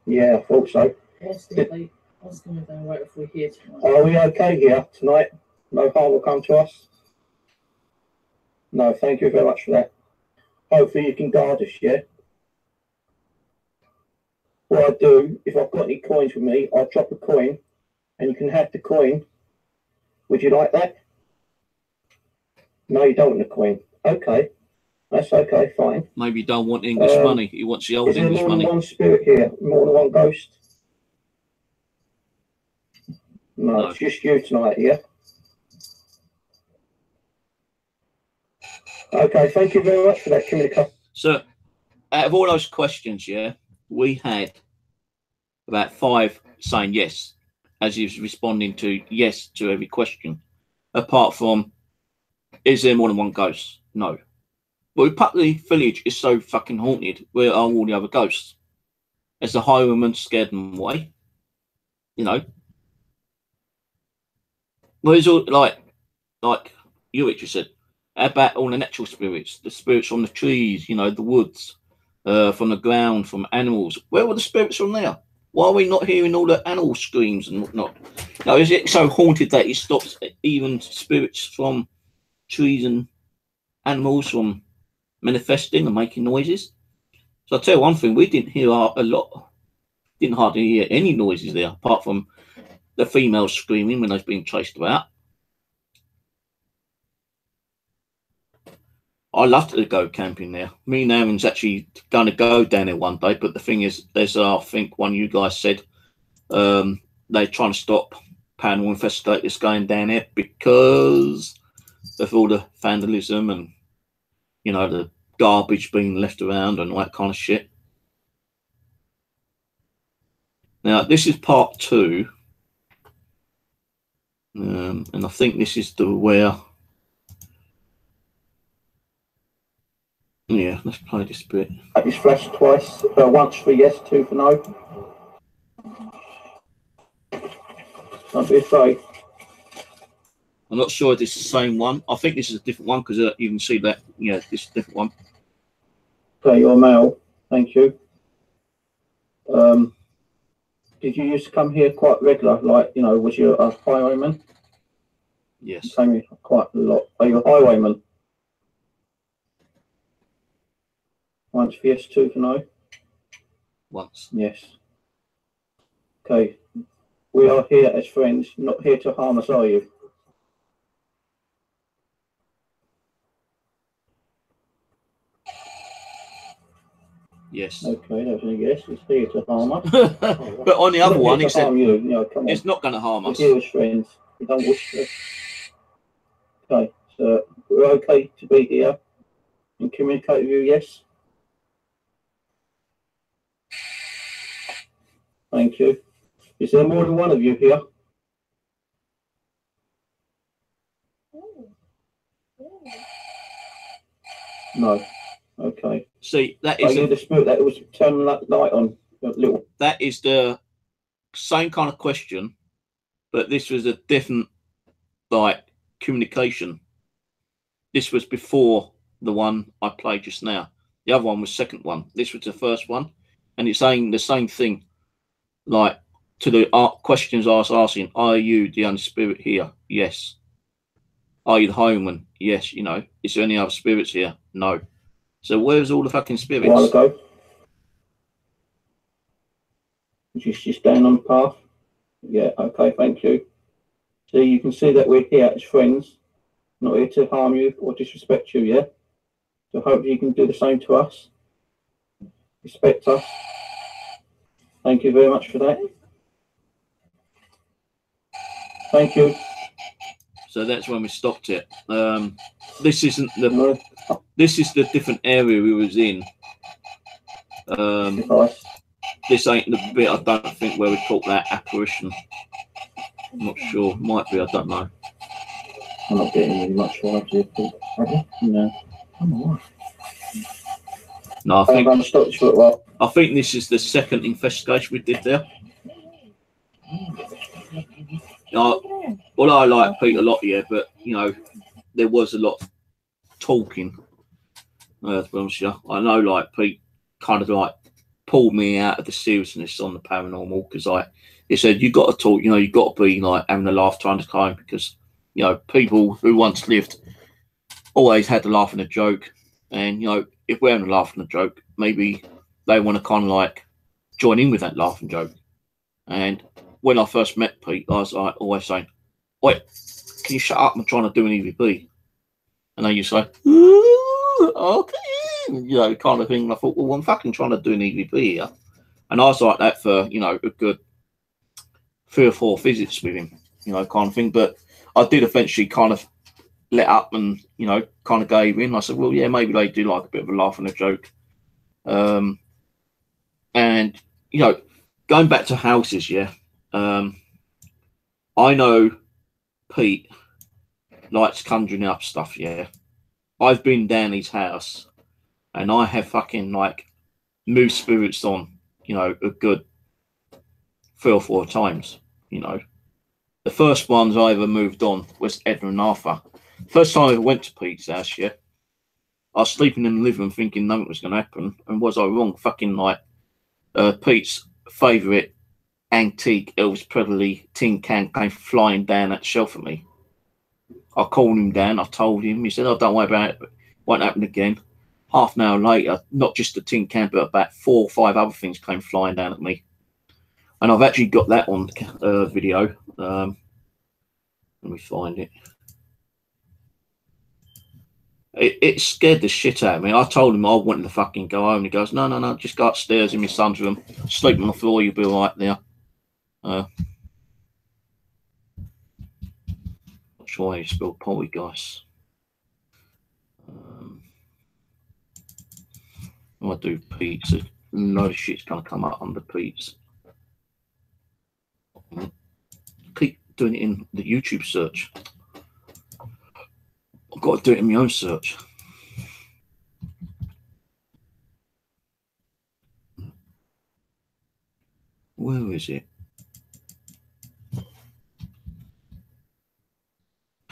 Yeah, I thought so. I was going to go right if we're here tonight. Are we okay here tonight? No harm will come to us? No, thank you very much for that. Hopefully you can guard us, yeah? What I do, if I've got any coins with me, I'll drop a coin and you can have the coin. Would you like that? No, you don't want the coin. Okay. That's okay, fine. Maybe you don't want English money. He wants the old English money. Is there more than one spirit here? More than one ghost? No, it's just you tonight, yeah? Okay, thank you very much for that communication. So, out of all those questions, yeah, we had about 5 saying yes, as he was responding to yes to every question. Apart from, is there more than one ghost? No. But Puckley Village is so fucking haunted. Where are all the other ghosts? As the highwayman scared them away, you know. Where's all like you Richard said? How about all the natural spirits, the spirits from the trees, you know, the woods, from the ground, from animals? Where were the spirits from there? Why are we not hearing all the animal screams and whatnot? Now, is it so haunted that it stops even spirits from trees and animals from manifesting and making noises? So I'll tell you one thing, we didn't hear a lot, didn't hardly hear any noises there, apart from the females screaming when they're being chased about. I love to go camping there. Me and Aaron's actually going to go down there one day, but the thing is, there's I think one of you guys said they're trying to stop paranormal investigators going down there because of all the vandalism and, you know, the garbage being left around and all that kind of shit. Now, this is part 2. And I think this is the where... Yeah, let's play this bit. It's flashed twice. Once for yes, 2 for no. Don't be afraid. I'm not sure if this is the same one. I think this is a different one because you can see that. Yeah, this is a different one. Okay, your mail. Thank you. Did you used to come here quite regular? Like, you know, was you a highwayman? Yes. Came here quite a lot. Are you a highwayman? Once for yes, 2 for no. Once. Yes. Okay. We are here as friends, not here to harm us, are you? Yes. Okay, that's a yes. It's here to harm us. But on the other one, he said you know, come on. It's not going to harm us. We're here as friends. We don't wish to. Okay, so we're okay to be here and communicate with you, yes? Thank you. Is there more than one of you here? No. Okay. See, that Are is you the spirit that was turning that light on? Little. That is the same kind of question, but this was a different, like, communication. This was before the one I played just now. The other one was second one. This was the first one, and it's saying the same thing. Like, to the questions I was asking: Are you the only spirit here? Yes. Are you the highwayman? Yes. You know, is there any other spirits here? No. So where's all the fucking spirits? A while ago. Just down on the path. Yeah, okay, thank you. So you can see that we're here as friends, not here to harm you or disrespect you, yeah? So hopefully you can do the same to us. Respect us. Thank you very much for that. Thank you. So that's when we stopped it. This isn't the. This is the different area we was in. This ain't the bit. I don't think where we caught that apparition. I'm not sure. Might be. I don't know. I'm not getting really much live here. No. No, I think. I'm stop this for a while. I think this is the second investigation we did there. Well, I like Pete a lot, yeah, but you know, there was a lot of talking. To be honest with you, I know, like Pete, kind of like pulled me out of the seriousness on the paranormal because he said you got to talk. You know, you got to be like having a laugh trying to time because you know people who once lived always had a laugh and a joke, and you know if we're having a laugh and a joke, maybe they want to kind of like join in with that laugh and joke. And when I first met Pete, I was like always saying, "Wait, can you shut up? I'm trying to do an EVP." And then you say, "Okay," you know, kind of thing. And I thought, well, I'm fucking trying to do an EVP here. And I was like that for, you know, a good 3 or 4 visits with him, you know, kind of thing. But I did eventually kind of let up and, you know, kind of gave in. I said, well, yeah, maybe they do like a bit of a laugh and a joke. And, you know, going back to houses, yeah, I know Pete likes conjuring up stuff, yeah. I've been down his house and I have fucking like moved spirits on, you know, a good 3 or 4 times, you know. The first ones I ever moved on was Edna and Arthur. First time I went to Pete's house, yeah, I was sleeping in the living room thinking nothing was going to happen. And was I wrong? Fucking like Pete's favourite antique Elvis Presley tin can came flying down that shelf at me. I called him down. I told him. He said, "Oh, don't worry about it. It won't happen again." Half an hour later, not just the tin can, but about 4 or 5 other things came flying down at me. And I've actually got that on video. Let me find it. It scared the shit out of me. I told him I wanted to fucking go home. He goes, no, no, no, just go upstairs in my son's room, sleep on the floor, you'll be all right there. Not sure how you spell poltergeist. I do Pete's. A load of shit's gonna come up under Pete's. Keep doing it in the YouTube search. I've got to do it in my own search. Where is it?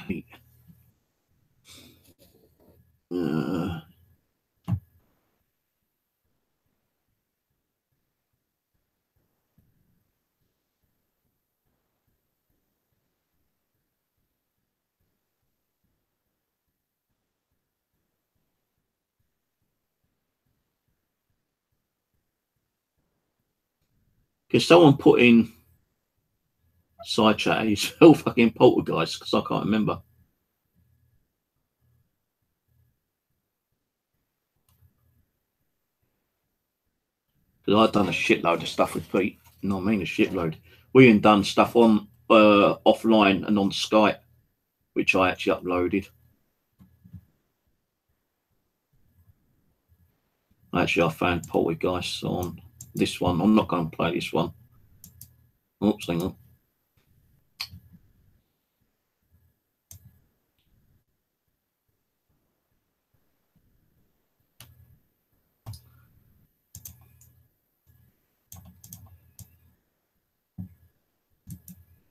Pete. Can someone put in side chat? You spell fucking poltergeist because I can't remember. Because I've done a shitload of stuff with Pete. You know what I mean? A shitload. We even done stuff on offline and on Skype, which I actually uploaded. Actually, I found poltergeist on this one. I'm not going to play this one. Oops, hang on.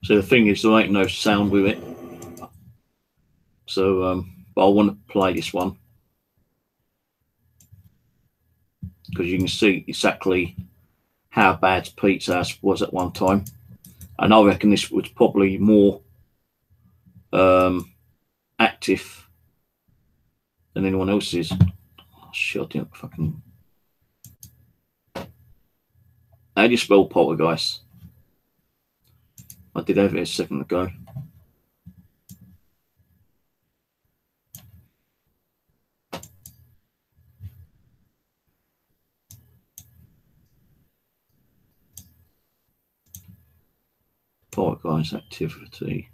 So the thing is, there ain't no sound with it. So, but I want to play this one because you can see exactly how bad Pete's house was at one time, and I reckon this was probably more active than anyone else's. Oh, shit, I didn't fucking. How do you spell poltergeist? I did have it a second ago. Poltergeist activity.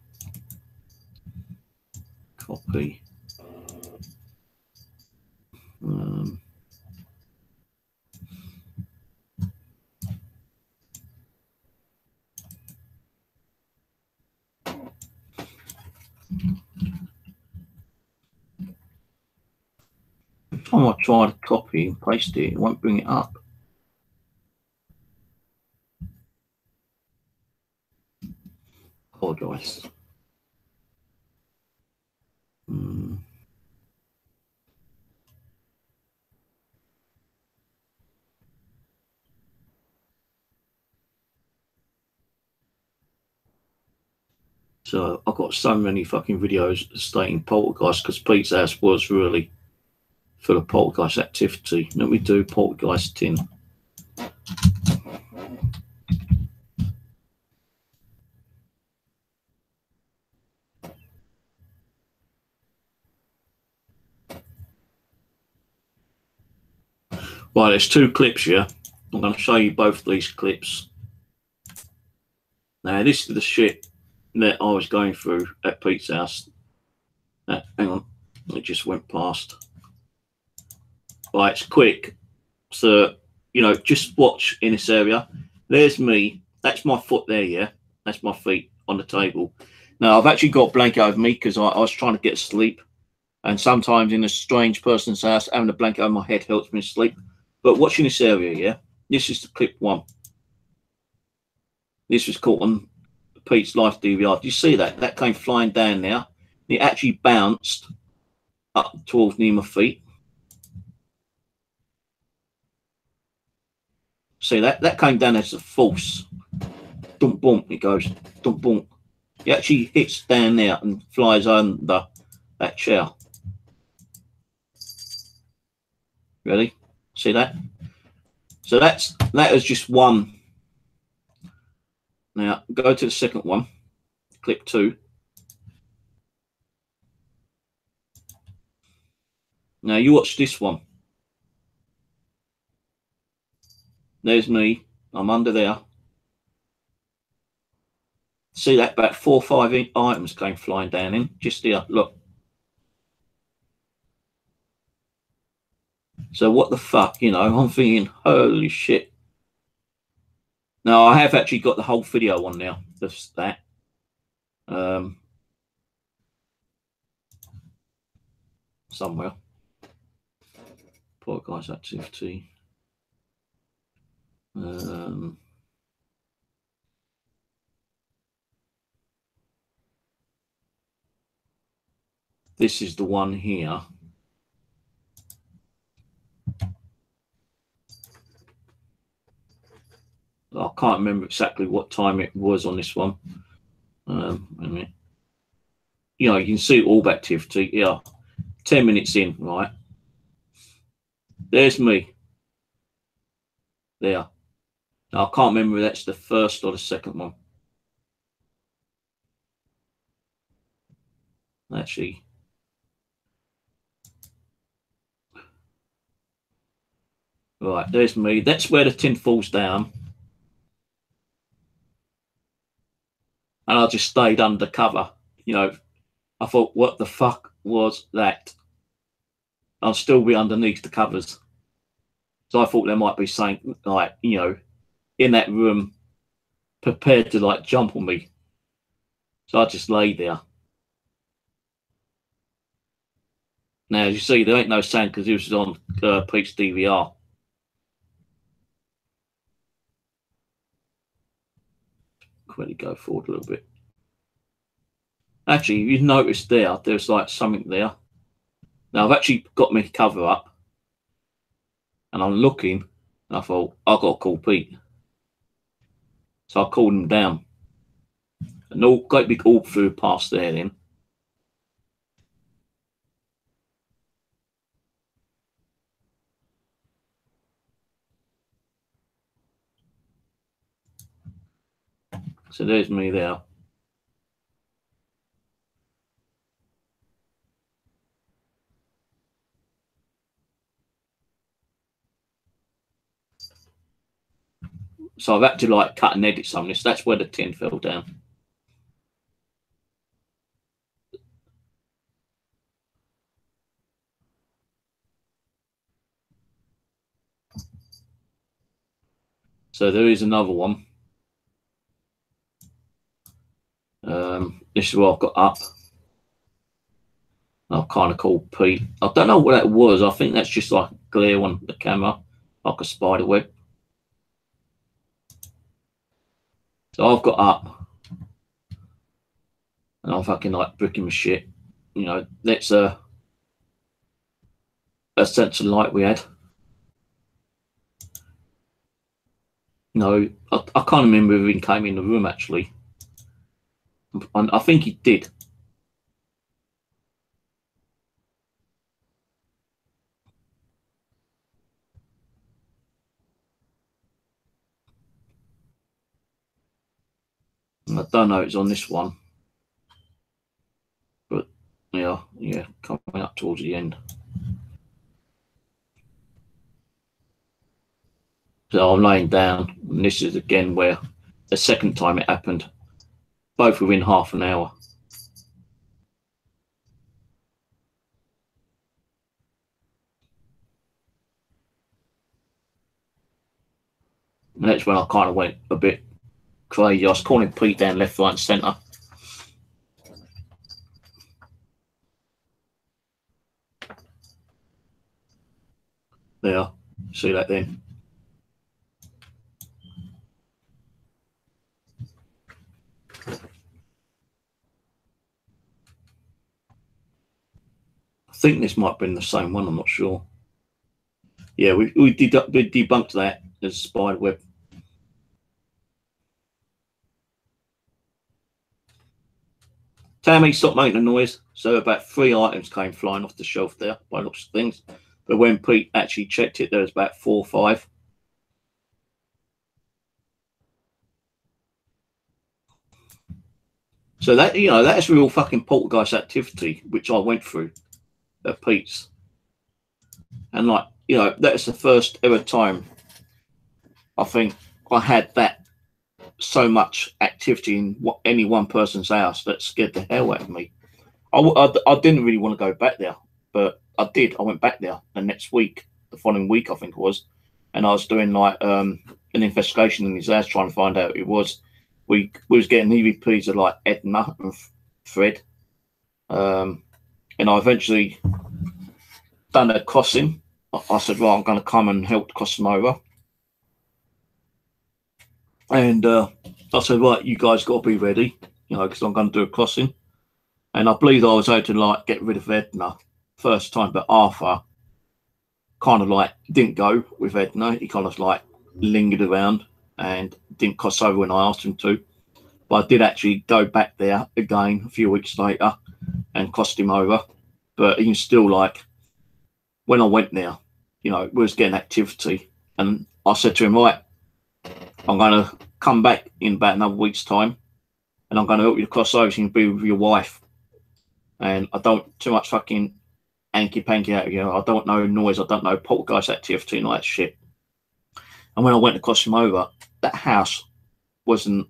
Copy. Time I try to copy and paste it, it won't bring it up. Apologise. So I've got so many fucking videos stating poltergeist because Pete's house was really full of poltergeist activity. Let me do poltergeist tin. Right, there's two clips here. I'm going to show you both these clips. Now, this is the shit that I was going through at Pete's house. Hang on, it just went past. Right, it's quick. So, you know, just watch in this area. There's me. That's my foot there, yeah? That's my feet on the table. Now, I've actually got a blanket over me because I was trying to get sleep. And sometimes in a strange person's house, having a blanket over my head helps me sleep. But watching this area, yeah? This is the clip one. This was caught on Pete's Life DVR. Do you see that? That came flying down there. It actually bounced up towards near my feet. See that? That came down as a force. Dump bump, it goes. Dump bump. It actually hits down there and flies under that chair. Ready? See that? So that is just one. Now go to the second one, clip two. Now you watch this one. There's me. I'm under there. See that about 4 or 5 items came flying down in. Just here, look. So what the fuck, you know, I'm thinking, holy shit. Now I have actually got the whole video on now. Just that. Somewhere. Poor guy's activity. This is the one here. I can't remember exactly what time it was on this one. Wait a minute. You know, you can see all activity. Yeah, 10 minutes in, right? There's me. There. Now, I can't remember if that's the first or the second one. Actually. Right, there's me. That's where the tin falls down. And I just stayed under cover. You know, I thought, what the fuck was that? I'll still be underneath the covers. So I thought there might be something like, you know, in that room prepared to like jump on me. So I just lay there. Now, as you see, there ain't no sound because it was on Pete's DVR. Quickly go forward a little bit. Actually, you notice there's like something there. Now, I've actually got my cover up. And I'm looking. And I thought, I've got to call Pete. So I called him down. And all great big orb flew past there then. So there's me there. So I've had to like cut and edit some of this. That's where the tin fell down. So there is another one. This is what I've got up. I've kind of called Pete. I don't know what that was. I think that's just like glare on the camera, like a spider web. So I've got up. And I'm fucking like bricking my shit. You know, that's a sense of light we had. No, I can't remember if he came in the room actually. I think he did. I don't know, it's on this one. But yeah, coming up towards the end. So I'm laying down, and this is again where the second time it happened, both within half an hour. And that's when I kind of went a bit crazy. I was calling Pete down left, right, and centre. There, see that then. I think this might have been the same one, I'm not sure. Yeah, we debunked that as spider web. Tammy stopped making a noise, so about 3 items came flying off the shelf there by lots of things. But when Pete actually checked it, there was about 4 or 5. So that, you know, that's real fucking poltergeist activity, which I went through at Pete's. And like, you know, that's the first ever time I think I had that so much activity in any one person's house that scared the hell out of me. I didn't really want to go back there, but I did. I went back there the next week, the following week, I think it was, and I was doing like an investigation in his house trying to find out who it was. We was getting EVPs of like Edna and Fred, and I eventually done a crossing. I said, well, I'm going to come and help cross them over. And I said, right, you guys got to be ready, you know, because I'm going to do a crossing. And I believe I was able to like get rid of Edna first time, but Arthur kind of like didn't go with Edna. He kind of like lingered around and didn't cross over when I asked him to. But I did actually go back there again a few weeks later and crossed him over. But he was still like, when I went there, you know, we was getting activity. And I said to him, right, I'm going to come back in about another week's time and I'm going to help you to cross over so you can be with your wife. And I don't too much fucking hanky-panky out of you. I don't know noise. I don't know poltergeist activity and all that shit. And when I went to cross him over, that house wasn't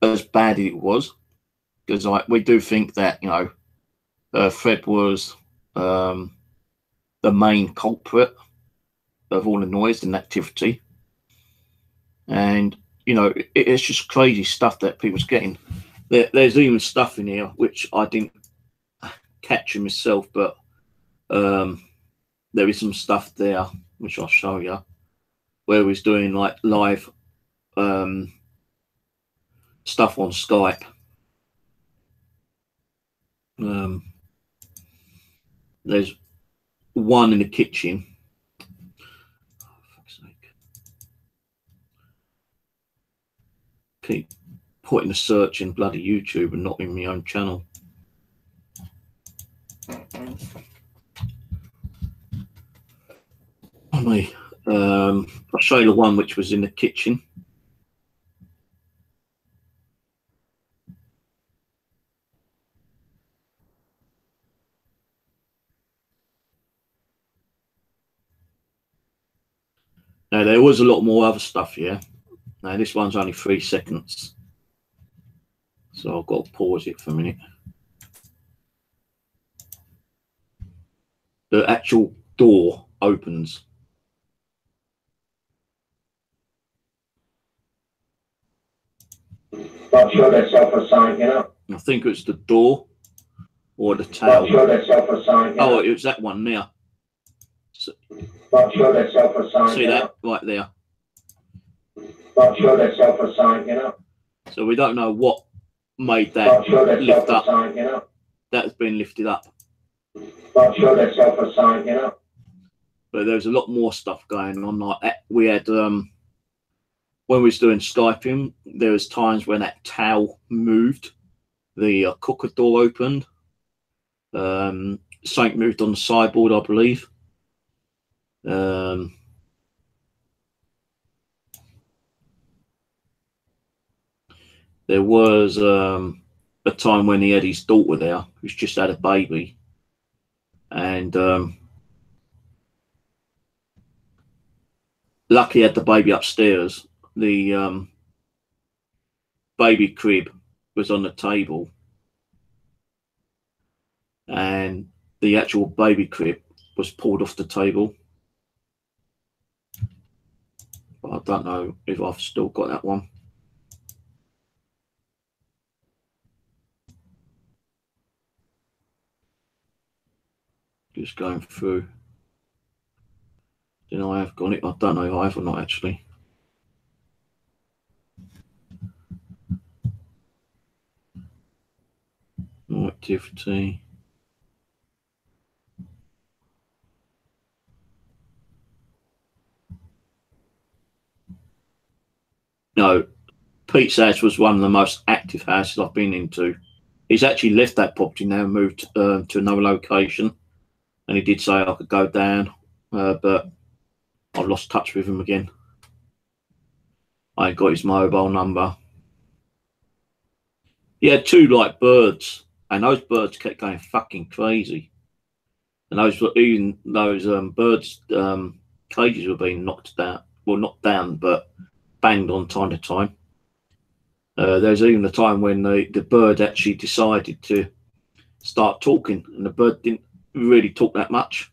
as bad as it was. Because like we do think that, you know, Fred was the main culprit of all the noise and activity. And, you know, it's just crazy stuff that people's getting. There's even stuff in here which I didn't capture myself, but there is some stuff there which I'll show you where he's doing like live stuff on Skype. There's one in the kitchen. Oh, fuck's sake. Keep putting a search in bloody YouTube and not in my own channel. I'll show you the one which was in the kitchen. Now there was a lot more other stuff here. Now this one's only 3 seconds, so I've got to pause it for a minute. The actual door opens. Not sure that's a sign, you know. I think it's the door or the tail. Not sure that's a sign. Oh, it was that one there. So, not sure that's a sign. See that right there. Not sure that's a sign, you know. So we don't know what made that lift up. Sign, you know. That's been lifted up. Not sure that's a sign, you know. But there's a lot more stuff going on. Like we had when we was doing Skyping, there was times when that towel moved, the cooker door opened, something moved on the sideboard, I believe. There was a time when he had his daughter there, who's just had a baby, and lucky had the baby upstairs. The baby crib was on the table, and the actual baby crib was pulled off the table. But I don't know if I've still got that one. Just going through. You know, I have got it. I don't know if I have or not actually. No activity. No, Pete's house was one of the most active houses I've been into. He's actually left that property now and moved to another location. And he did say I could go down, but I've lost touch with him again. I ain't got his mobile number. He had 2 like birds, and those birds kept going fucking crazy. And those birds cages were being knocked down. Well, not down, but banged on time to time. There's even a time when the bird actually decided to start talking, and the bird didn't really talk that much.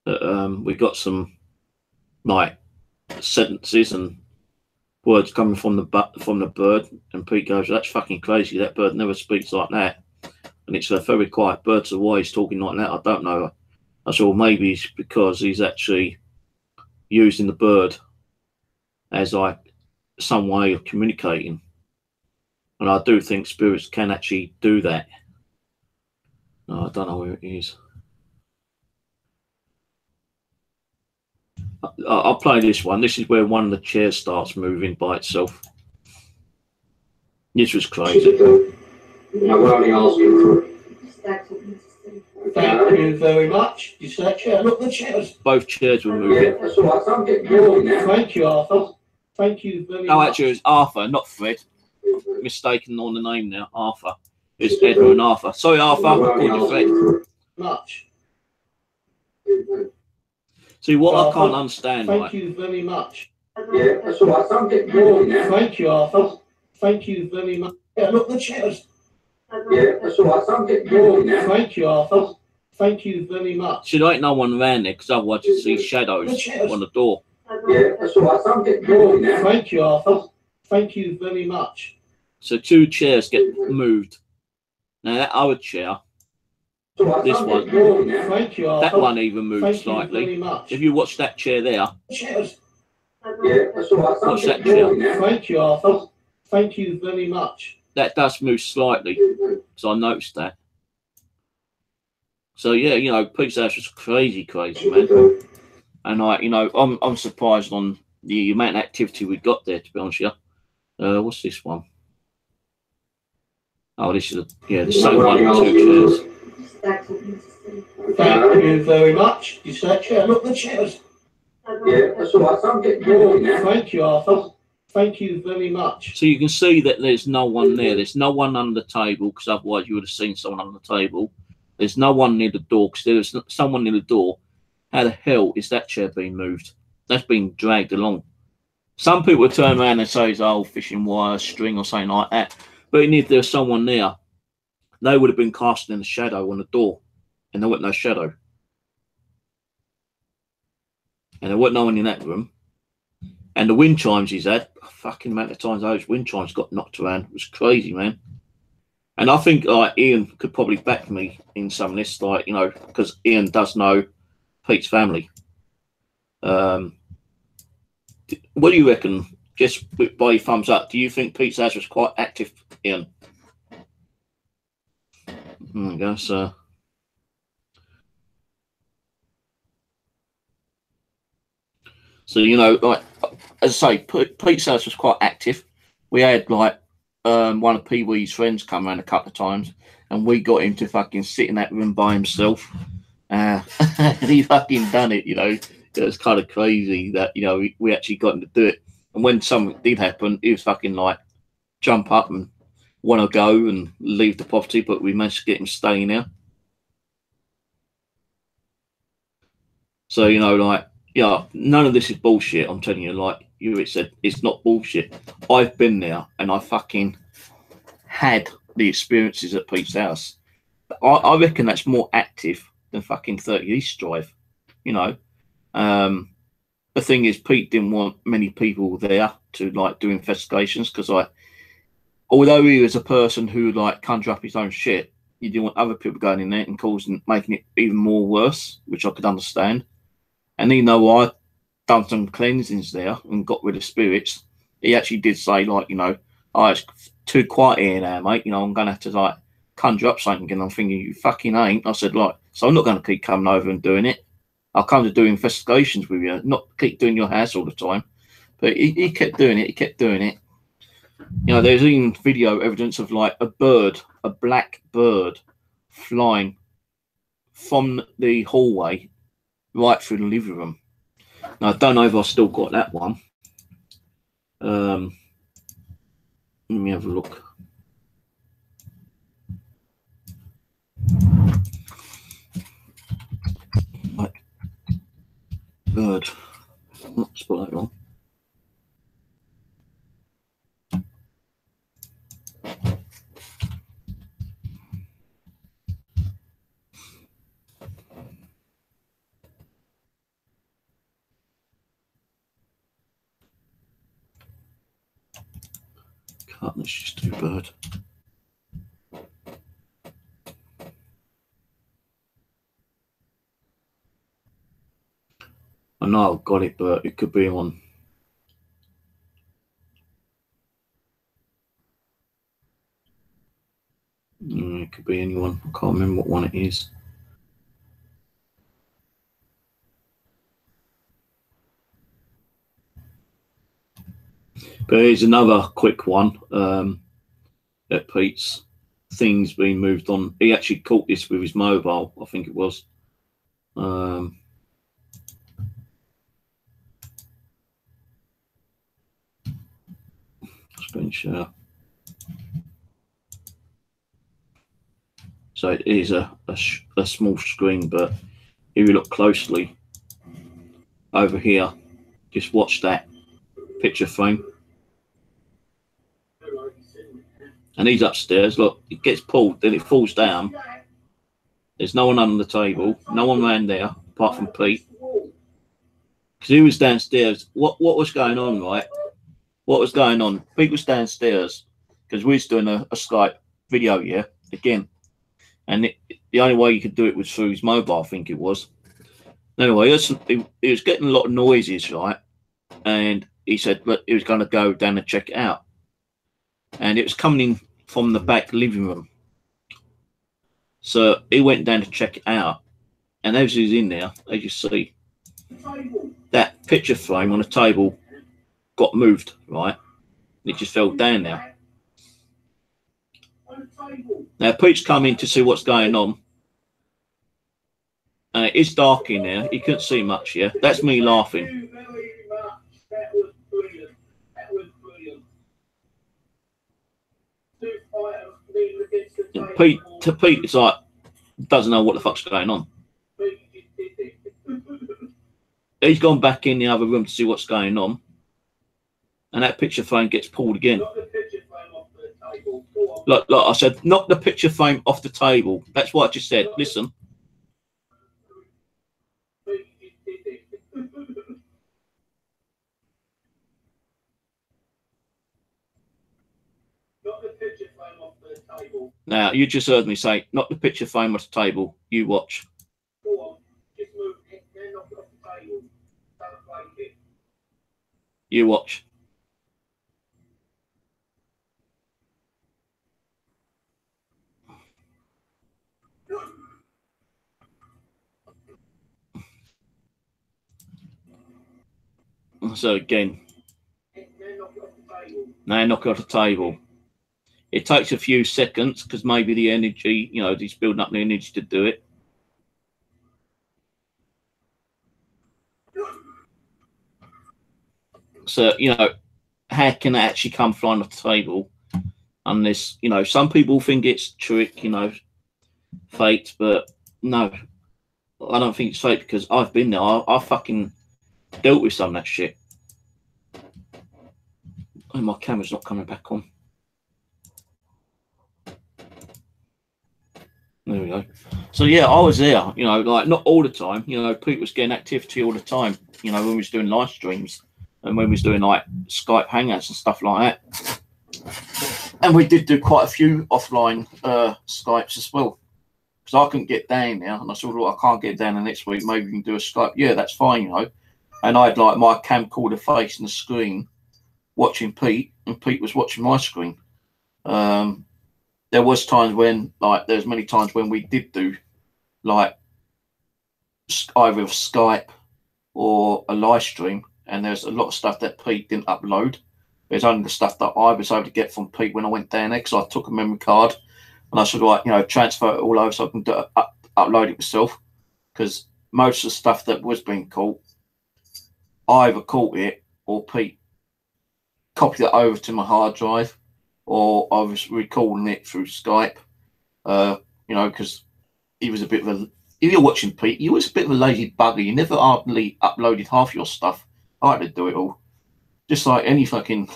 We got some like sentences and words coming from the bird, and Pete goes, "That's fucking crazy. That bird never speaks like that." And it's a very quiet bird, so why he's talking like that, I don't know. I said, well, maybe it's because he's actually using the bird as like some way of communicating. And I do think spirits can actually do that. No, I don't know where it is. I'll play this one. This is where one of the chairs starts moving by itself. This was crazy. Now we're only asking for. Thank you very much. You see that chair? Look, the chairs. Both chairs were moving. Yeah, that's all right. So I'm getting bored now. Thank you, Arthur. Thank you very much. No, actually, it's Arthur, not Fred. Mistaken on the name now. Arthur. It's Edward and Arthur. Sorry, Arthur. I called you Fred. Much. See, what Arthur, I can't understand. Thank you very much. Yeah, that's all right. So I'm getting bored now. Thank you, Arthur. Thank you very much. Yeah, look, the chairs. Yeah, that's all right. So I'm getting bored now. Thank you, Arthur. Thank you very much. See, there ain't no one around there, because otherwise you'd see shadows on the door. Yeah, that's all right. So I'm getting bored now. Thank you, Arthur. Thank you very much. So 2 chairs get moved. Now that other chair, this one, thank you, that one even moved slightly. If you watch that chair there, chairs. Yeah, that's all right. Watch that chair. Thank you, Arthur. Thank you very much. That does move slightly, because I noticed that. So yeah, you know, Pete's house was crazy, man. And I'm surprised on the amount of activity we got there, to be honest with you. What's this one? Oh, this is the same one with 2 chairs. Thank you very much. You see that chair? Look, the chairs. Yeah, that's all right. So I'm getting bored now. Thank you, Arthur. Thank you very much. So you can see that there's no one there. There's no one under the table, because otherwise you would have seen someone under the table. There's no one near the door, because there's someone near the door. How the hell is that chair being moved? That's being dragged along. Some people turn around and say it's old fishing wire, string, or something like that. But if there's someone there, they would have been casting in the shadow on the door, and there wasn't no shadow. And there wasn't no one in that room. And the wind chimes he's had, fucking amount of times those wind chimes got knocked around. It was crazy, man. And I think Ian could probably back me in some of this, because Ian does know Pete's family. What do you reckon? Just by your thumbs up, do you think Pete's house was quite active, Ian? I guess. So, as I say, Pete's house was quite active. We had one of Pee Wee's friends come around a couple of times, and we got him to fucking sit in that room by himself. And he fucking done it, It was kind of crazy that, we actually got him to do it. And when something did happen, he was fucking jump up and want to go and leave the property, but we managed to get him staying there. So, none of this is bullshit. I'm telling you, like you said, it's not bullshit. I've been there and I fucking had the experiences at Pete's house. I reckon that's more active than fucking 30 East Drive, The thing is, Pete didn't want many people there to do investigations, because although he was a person who conjure up his own shit, you didn't want other people going in there and making it even more worse, which I could understand. And even though I'd done some cleansings there and got rid of spirits, he actually did say it's too quiet here now, mate. I'm gonna have to conjure up something. And I'm thinking, you fucking ain't. I said, so I'm not gonna keep coming over and doing it. I'll come to do investigations with you, not keep doing your house all the time. But he kept doing it. He kept doing it. There's even video evidence of a bird, a black bird, flying from the hallway right through the living room. Now, I don't know if I still got that one. Let me have a look. bird. Not spot that wrong. Can't, let's just do bird. I know I've got it, but it could be on. It could be anyone. I can't remember what one it is. But here's another quick one. That Pete's thing's been moved on. He actually caught this with his mobile, I think it was. Screen share. So it is a small screen, but if you look closely over here, just watch that picture frame. And he's upstairs. Look, it gets pulled, then it falls down. There's no one under the table. No one ran there apart from Pete. Because he was downstairs. What was going on, right? What was going on? Pete was downstairs because we was doing a Skype video, yeah, again. And the only way you could do it was through his mobile, I think it was. Anyway, he was getting a lot of noises, right? And he said that he was going to go down and check it out. And it was coming in from the back living room. So he went down to check it out. And as he was in there, as you see, that picture frame on the table got moved, right? It just fell down now. Now, Pete's come in to see what's going on. It is dark in there. You couldn't see much, yeah? That's me laughing. And Pete, it's like, doesn't know what the fuck's going on. He's gone back in the other room to see what's going on. And that picture frame gets pulled again. Look, I said, knock the picture frame off the table. That's what I just said. Listen. Now, you just heard me say, knock the picture frame off the table. You watch. You watch. So again, now knock it off the table. It takes a few seconds because maybe the energy, you know, he's building up the energy to do it. So, you know, how can it actually come flying off the table? Unless, you know, some people think it's trick, you know, fate, but no, I don't think it's fate because I've been there. I fucking dealt with some of that shit. Oh, my camera's not coming back on. There we go. So yeah, I was there, you know, like not all the time. You know, Pete was getting activity all the time, you know, when we was doing live streams and when we was doing like Skype hangouts and stuff like that. And we did do quite a few offline Skypes as well. Because I couldn't get down now, and I said, well, I can't get down the next week. Maybe we can do a Skype. Yeah, that's fine, you know. And I had like my camcorder face in the screen watching Pete, and Pete was watching my screen. There was times when, like, there's many times when we did do, like, either a Skype or a live stream, and there's a lot of stuff that Pete didn't upload. There's only the stuff that I was able to get from Pete when I went down there, because I took a memory card, and I should, like, you know, transfer it all over so I can upload it myself, because most of the stuff that was being caught, I either caught it or Pete copied it over to my hard drive, or I was recording it through Skype, you know, because he was a bit of a if you're watching Pete, you was a bit of a lazy bugger. You never hardly uploaded half your stuff. I had to do it all. Just like any fucking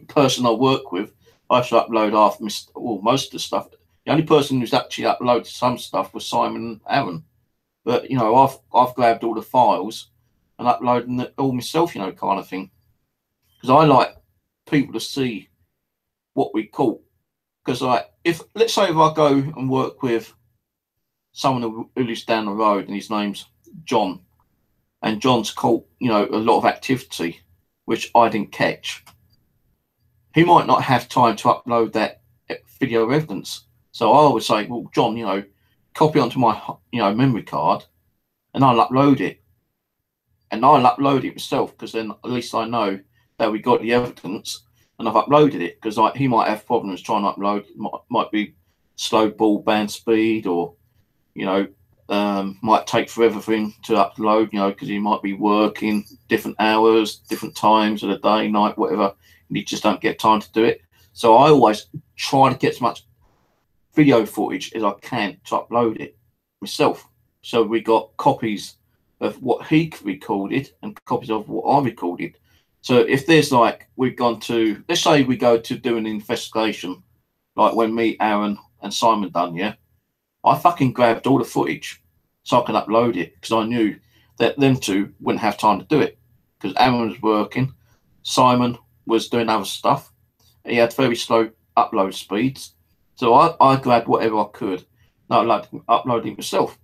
person I work with, I have to upload half, most of the stuff. The only person who's actually uploaded some stuff was Simon and Aaron. But, you know, I've grabbed all the files and uploading it all myself, you know, kind of thing. Because I like people to see what we caught. Because, like, let's say if I go and work with someone who lives down the road and his name's John, and John's caught, you know, a lot of activity, which I didn't catch, he might not have time to upload that video evidence. So I would say, well, John, you know, copy onto my, you know, memory card, and I'll upload it. And I'll upload it myself, because then at least I know that we got the evidence and I've uploaded it. Because like, he might have problems trying to upload, might be slow band speed, or, you know, might take forever for him to upload, you know, because he might be working different hours, different times of the day, night, whatever, and he just don't get time to do it. So I always try to get as much video footage as I can to upload it myself. So we got copies of what he recorded and copies of what I recorded. So if there's like, we've gone to, let's say we go to do an investigation, like when me, Aaron and Simon done, yeah, I fucking grabbed all the footage so I could upload it, because I knew that them two wouldn't have time to do it, because Aaron was working, Simon was doing other stuff. He had very slow upload speeds. So I grabbed whatever I could. No, like uploading myself.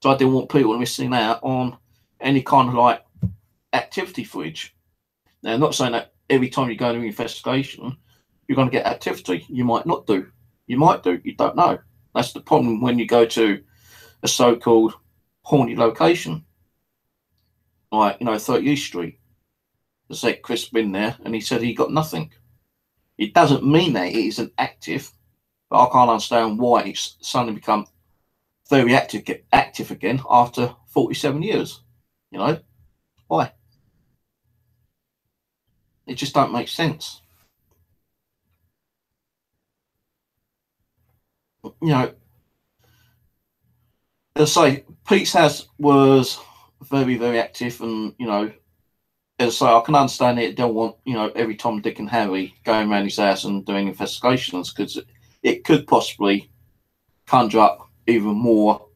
So I didn't want people missing out on any kind of like activity footage. Now, I'm not saying that every time you go to an investigation, you're going to get activity. You might not do. You might do. You don't know. That's the problem when you go to a so-called haunted location, like, you know, 30 East Street. I said Chris been there, and he said he got nothing. It doesn't mean that it isn't active, but I can't understand why it's suddenly become very active again after 47 years. You know, why? It just don't make sense. You know, as I say, Pete's house was very, very active, and, you know, as I say, I can understand it. Don't want, you know, every Tom, Dick and Harry going around his house and doing investigations, because it could possibly conjure up even more,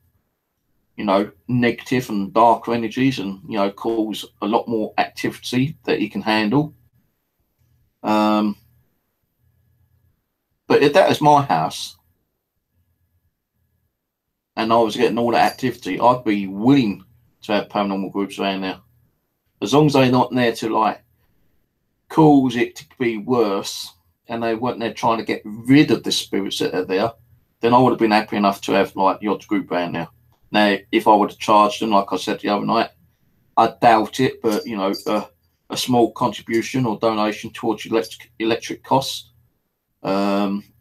you know, negative and darker energies, and, you know, cause a lot more activity that he can handle. But if that was my house and I was getting all that activity, I'd be willing to have paranormal groups around there, as long as they're not there to like cause it to be worse, and they weren't there trying to get rid of the spirits that are there. Then I would have been happy enough to have like the odd group around there. Now, if I would have charged them, like I said the other night, I doubt it, but, you know, a small contribution or donation towards electric costs,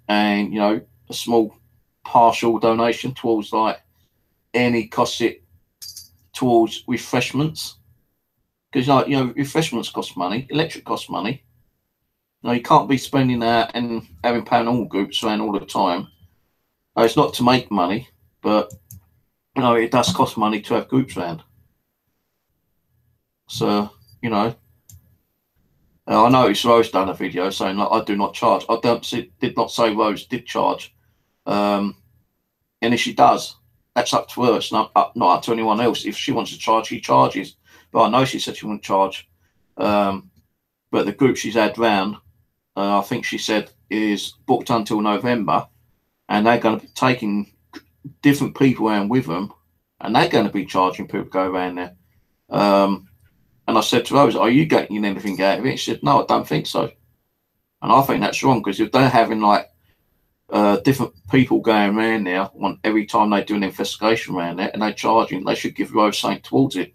and, you know, a small partial donation towards like any costs it towards refreshments, because, like, you know, refreshments cost money, electric costs money. You know, you can't be spending that and having paranormal groups around all the time. It's not to make money, but, you know, it does cost money to have groups around. So, you know, I noticed Rose done a video saying, like, I do not charge. I did not say Rose did charge. And if she does, that's up to her. It's not up to anyone else. If she wants to charge, she charges. But I know she said she wouldn't charge. But the group she's had round, I think she said, is booked until November, and they're going to be taking different people around with them, and they're going to be charging people to go around there. And I said to Rose, are you getting anything out of it? She said, no, I don't think so. And I think that's wrong, because if they're having like different people going around there every time they do an investigation around there, and they're charging, they should give Rose something towards it.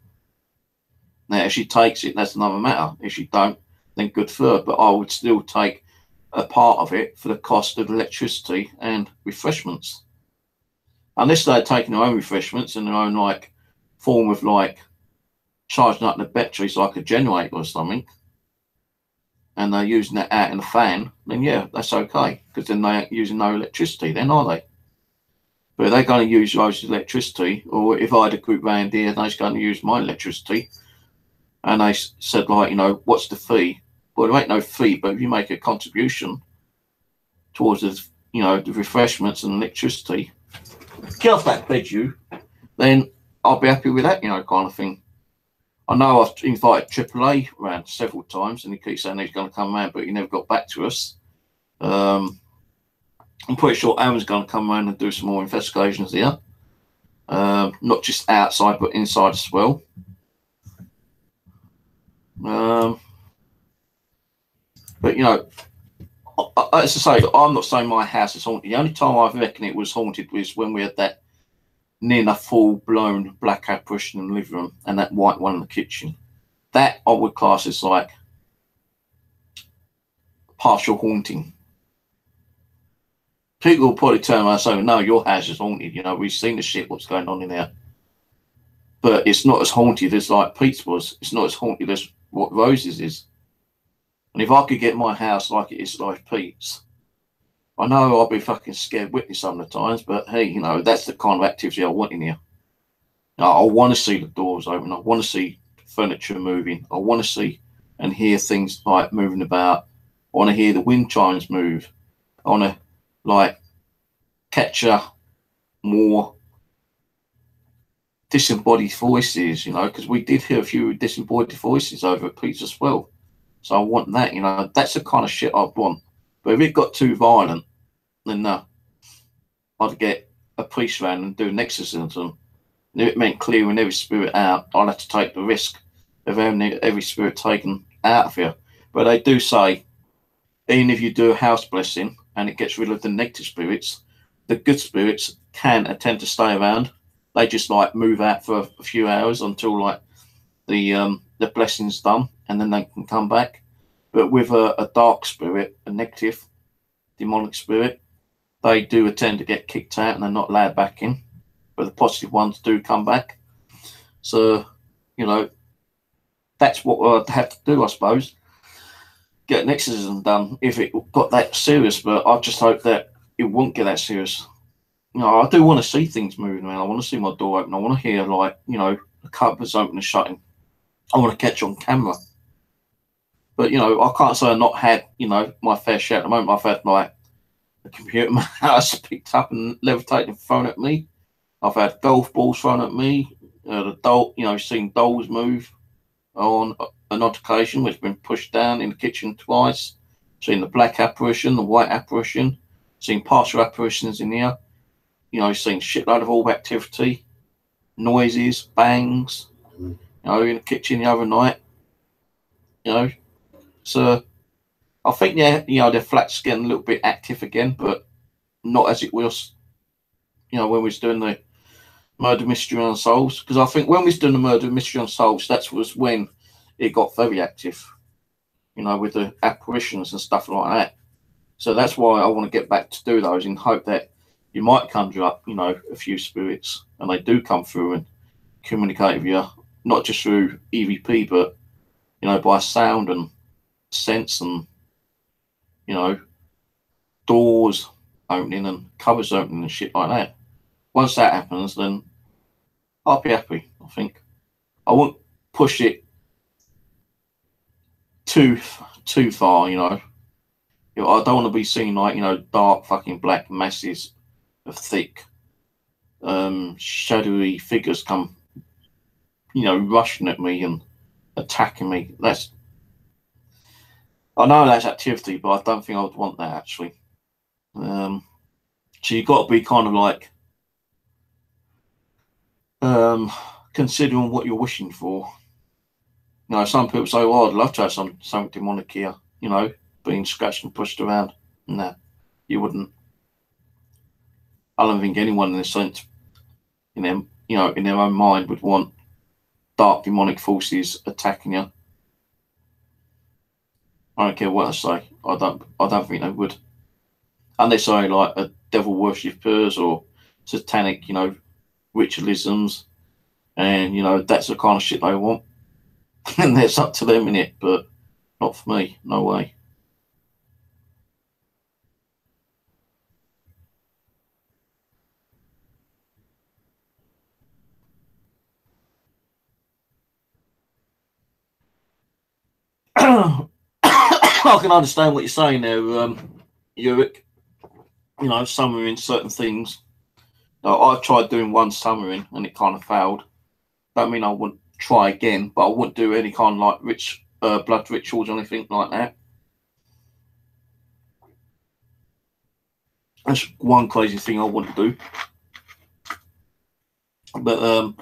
Now, if she takes it, that's another matter. If she don't, then good for her. But I would still take a part of it for the cost of electricity and refreshments. Unless they're taking their own refreshments and their own like form of like charging up the batteries like a generator or something, and they're using that out in the fan, then yeah, that's okay, because then they ain't using no electricity then, are they? But they're going to use Rose's electricity, or if I had a group round here, they're going to use my electricity. And they said, like, you know, what's the fee? Well, there ain't no fee, but if you make a contribution towards the, you know, the refreshments and electricity, get off that bed, you, then I'll be happy with that, you know, kind of thing. I know I've invited AAA around several times, and he keeps saying he's going to come around, but he never got back to us. I'm pretty sure Aaron's going to come around and do some more investigations here. Not just outside, but inside as well. But, you know, as I say, I'm not saying my house is haunted. The only time I reckon it was haunted was when we had that near enough full-blown black apparition in the living room and that white one in the kitchen. That I would class as like partial haunting. People will probably turn around and say, no, your house is haunted. You know, we've seen the shit, what's going on in there. But it's not as haunted as like Pete's was. It's not as haunted as what Rose's is. And if I could get my house like it is like Pete's, I know I'll be fucking scared witness some of the times, but hey, you know, that's the kind of activity I want in here. I want to see the doors open. I want to see furniture moving. I want to see and hear things like moving about. I want to hear the wind chimes move. I want to like capture more disembodied voices, you know, because we did hear a few disembodied voices over at Pete's as well. So I want that, you know, that's the kind of shit I want. But if it got too violent, then I'd get a priest round and do an exorcism. And if it meant clearing every spirit out, I'd have to take the risk of having every spirit taken out of here. But they do say, even if you do a house blessing and it gets rid of the negative spirits, the good spirits can tend to stay around. They just like move out for a few hours until like the blessing's done, and then they can come back. But with a dark spirit, a negative demonic spirit, they do tend to get kicked out and they're not allowed back in. But the positive ones do come back. So, you know, that's what I'd have to do, I suppose. Get an exorcism done if it got that serious, but I just hope that it won't get that serious. You know, I do want to see things moving around. I want to see my door open. I want to hear, like, you know, the cupboards open and shutting. I want to catch on camera. But, you know, I can't say I've not had, you know, my fair share at the moment. I've had, like, the computer in my house picked up and levitated and thrown at me. I've had golf balls thrown at me. The doll, you know, seen dolls move on an occasion, which has been pushed down in the kitchen twice. Seen the black apparition, the white apparition. Seen partial apparitions in here. You know, seen shitload of orb activity, noises, bangs. You know, in the kitchen the other night. You know, so I think, yeah, you know, the flat's getting a little bit active again, but not as it was, you know, when we was doing the Murder Mystery Unsolved. Because I think when we was doing the Murder Mystery Unsolved, that was when it got very active, you know, with the apparitions and stuff like that. So that's why I want to get back to do those in hope that you might conjure up, you know, a few spirits, and they do come through and communicate with you, not just through EVP, but, you know, by sound and sense and, you know, doors opening and cupboards opening and shit like that. Once that happens, then I'll be happy, I think. I won't push it too far, you know. You know, I don't want to be seeing, like, you know, dark fucking black masses of thick, shadowy figures come, you know, rushing at me and attacking me. I know that's activity, but I don't think I would want that, actually. So you've got to be kind of like considering what you're wishing for. You know, some people say, well, I'd love to have something demonic here, you know, being scratched and pushed around. No, you wouldn't. I don't think anyone in a sense, in them, you know, in their own mind would want dark demonic forces attacking you. I don't care what I say. I don't think they would. Unless they like a devil worshippers or satanic, you know, ritualisms, and, you know, that's the kind of shit they want. And that's up to them, innit? But not for me. No way. I can understand what you're saying there, Ulrich. You know, summering certain things. I tried doing one summering and it kind of failed. Don't mean I wouldn't try again, but I wouldn't do any kind of like blood rituals or anything like that. That's one crazy thing I wouldn't do. But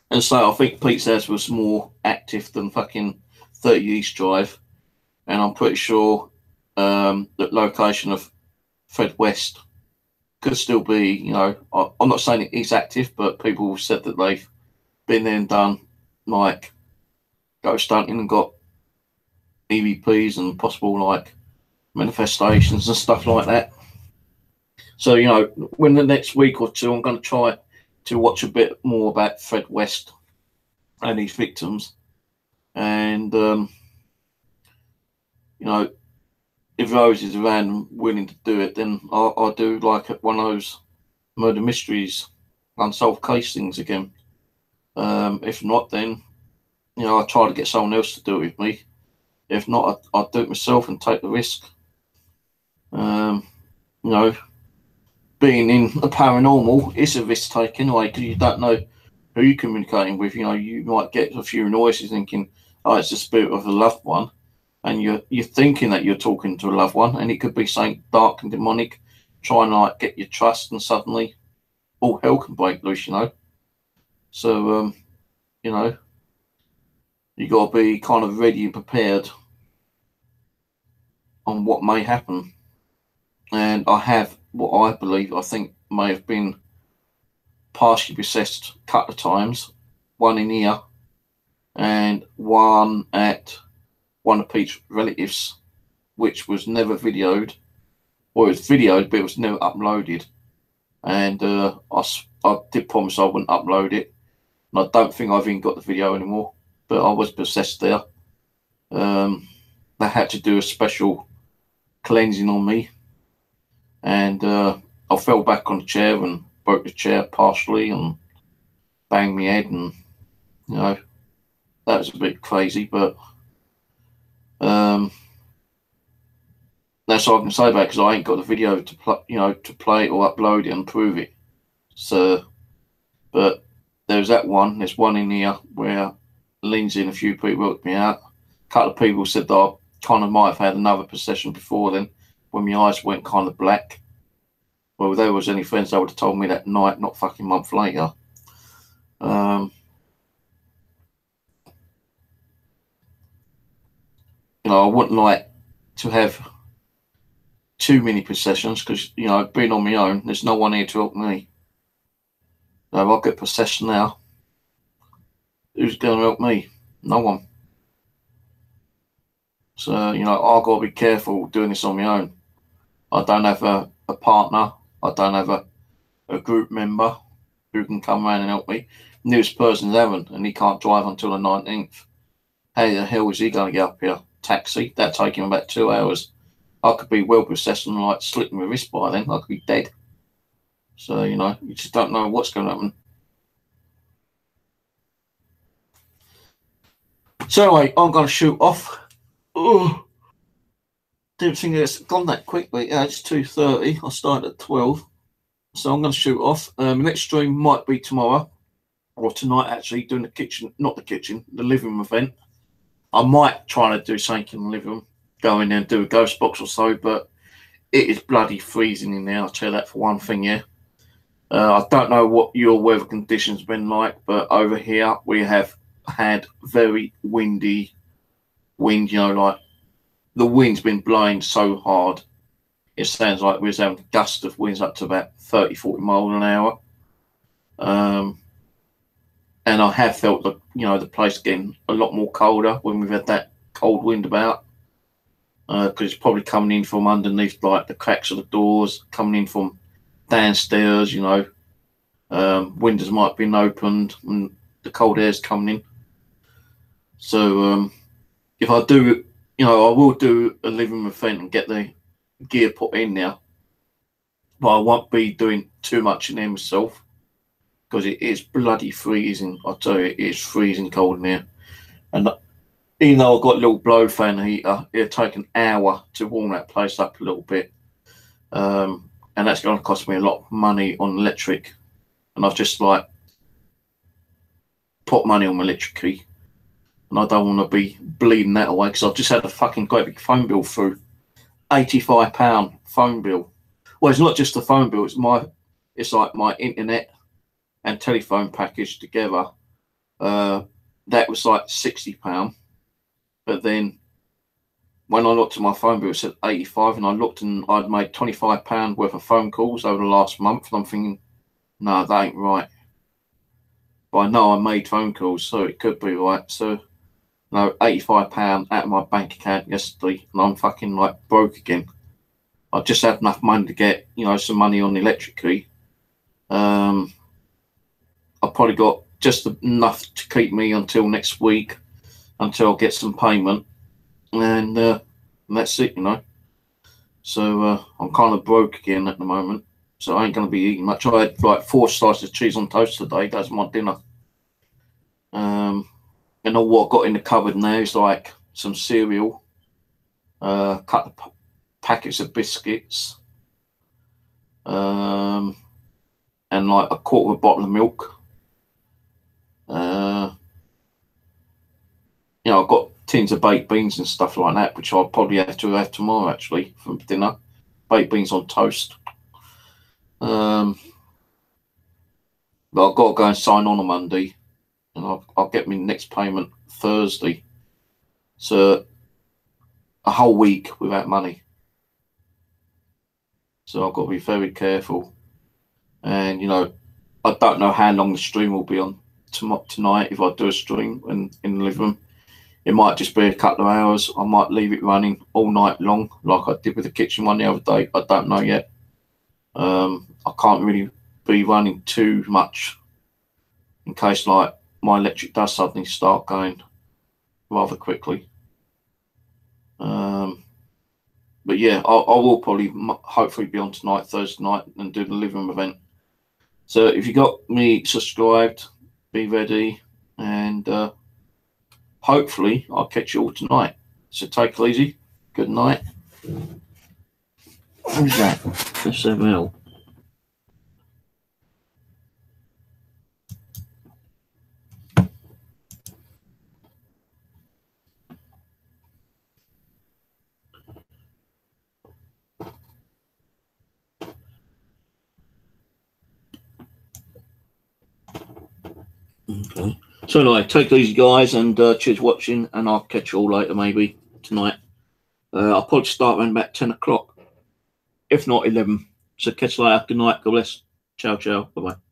and so I think Pete's house was more active than fucking 30 East Drive, and I'm pretty sure that location of Fred West could still be, you know, I'm not saying it is active, but people have said that they've been there and done like ghost hunting and got EVPs and possible like manifestations and stuff like that. So, you know, when the next week or two, I'm going to try to watch a bit more about Fred West and his victims. And, you know, if Rose is around and willing to do it, then I'll do like one of those murder mysteries, unsolved case things again. If not, then, you know, I'll try to get someone else to do it with me. If not, I'll do it myself and take the risk. You know, being in the paranormal is a risk taking anyway, because you don't know who you're communicating with. You know, you might get a few noises thinking, oh, it's the spirit of a loved one. And you're thinking that you're talking to a loved one, and it could be something dark and demonic, trying to like get your trust, and suddenly all hell can break loose, you know. So, you know, you got to be kind of ready and prepared on what may happen. And I have what I think may have been partially possessed a couple of times, one in here and one at one of Pete's relatives, which was never videoed. Well, it was videoed, but it was never uploaded. And I did promise I wouldn't upload it. And I don't think I've even got the video anymore. But I was possessed there. They had to do a special cleansing on me. And I fell back on the chair and broke the chair partially and banged my head. And, you know, that was a bit crazy, but that's all I can say about it, because I ain't got the video to play it or upload it and prove it. So, but there's that one. There's one in here where Lindsay and a few people helped me out. A couple of people said that I kind of might have had another possession before then, when my eyes went kind of black. Well, if there was any friends, they would have told me that night, not fucking a month later. You know, I wouldn't like to have too many possessions, because, you know, being on my own, there's no one here to help me. So if I get possessed now, who's going to help me? No one. So, you know, I've got to be careful doing this on my own. I don't have a partner. I don't have a group member who can come around and help me. Nearest person's Evan, and he can't drive until the 19th. How the hell is he going to get up here? Taxi? That'd take him about 2 hours. I could be well possessed and like slipping my wrist by then. I could be dead. So, you know, you just don't know what's going to happen. So anyway, I'm going to shoot off. Oh, didn't think it's gone that quickly. Yeah, it's 2:30. I started at 12. So I'm going to shoot off. The next stream might be tomorrow, or tonight actually, doing the living room event. I might try to do something in the living room, go in there and do a ghost box or so, but it is bloody freezing in there, I'll tell you that for one thing, yeah. I don't know what your weather conditions have been like, but over here we have had very windy wind, you know, like the wind's been blowing so hard. It sounds like we're having gusts of winds up to about 30, 40 miles an hour. And I have felt the, you know, the place getting a lot more colder when we've had that cold wind about. Because it's probably coming in from underneath, like the cracks of the doors, coming in from downstairs, you know. Windows might have been opened and the cold air's coming in. So if I do, you know, I will do a living room event and get the gear put in now. But I won't be doing too much in there myself, because it is bloody freezing. I tell you, it is freezing cold in here. And even though I've got a little blow fan heater, it'll take an hour to warm that place up a little bit. And that's going to cost me a lot of money on electric. And I've just like put money on my electric key. And I don't want to be bleeding that away because I've just had a fucking great big phone bill through. £85 phone bill. Well, it's not just the phone bill, it's like my internet and telephone package together. That was like £60. But then when I looked at my phone bill, it said 85, and I looked and I'd made £25 worth of phone calls over the last month. And I'm thinking, no, that ain't right. But I know I made phone calls, so it could be right. So, no, £85 out of my bank account yesterday, and I'm fucking like broke again. I just had enough money to get, you know, some money on the electric key. I've probably got just enough to keep me until next week, until I get some payment, and that's it, you know. So I'm kind of broke again at the moment, so I ain't going to be eating much. I had like 4 slices of cheese on toast today. That's my dinner. And all what I've got in the cupboard now is like some cereal, a couple of packets of biscuits, and like a quarter of a bottle of milk. You know, I've got tins of baked beans and stuff like that, which I'll probably have to have tomorrow actually for dinner. Baked beans on toast. But I've got to go and sign on Monday, and I'll get my next payment Thursday. So a whole week without money. So I've got to be very careful. And you know, I don't know how long the stream will be on tonight. If I do a stream in the living room, it might just be a couple of hours. I might leave it running all night long, like I did with the kitchen one the other day. I don't know yet. I can't really be running too much in case like my electric does suddenly start going rather quickly. But yeah, I will probably hopefully be on tonight, Thursday night, and do the living room event. So if you got me subscribed, be ready, and hopefully I'll catch you all tonight. So take it easy. Good night. Who's that? SML. Okay. So anyway, take it easy, guys, and cheers for watching, and I'll catch you all later, maybe tonight. I'll probably start around about 10 o'clock, if not 11. So catch you later. Good night. God bless. Ciao, ciao. Bye-bye.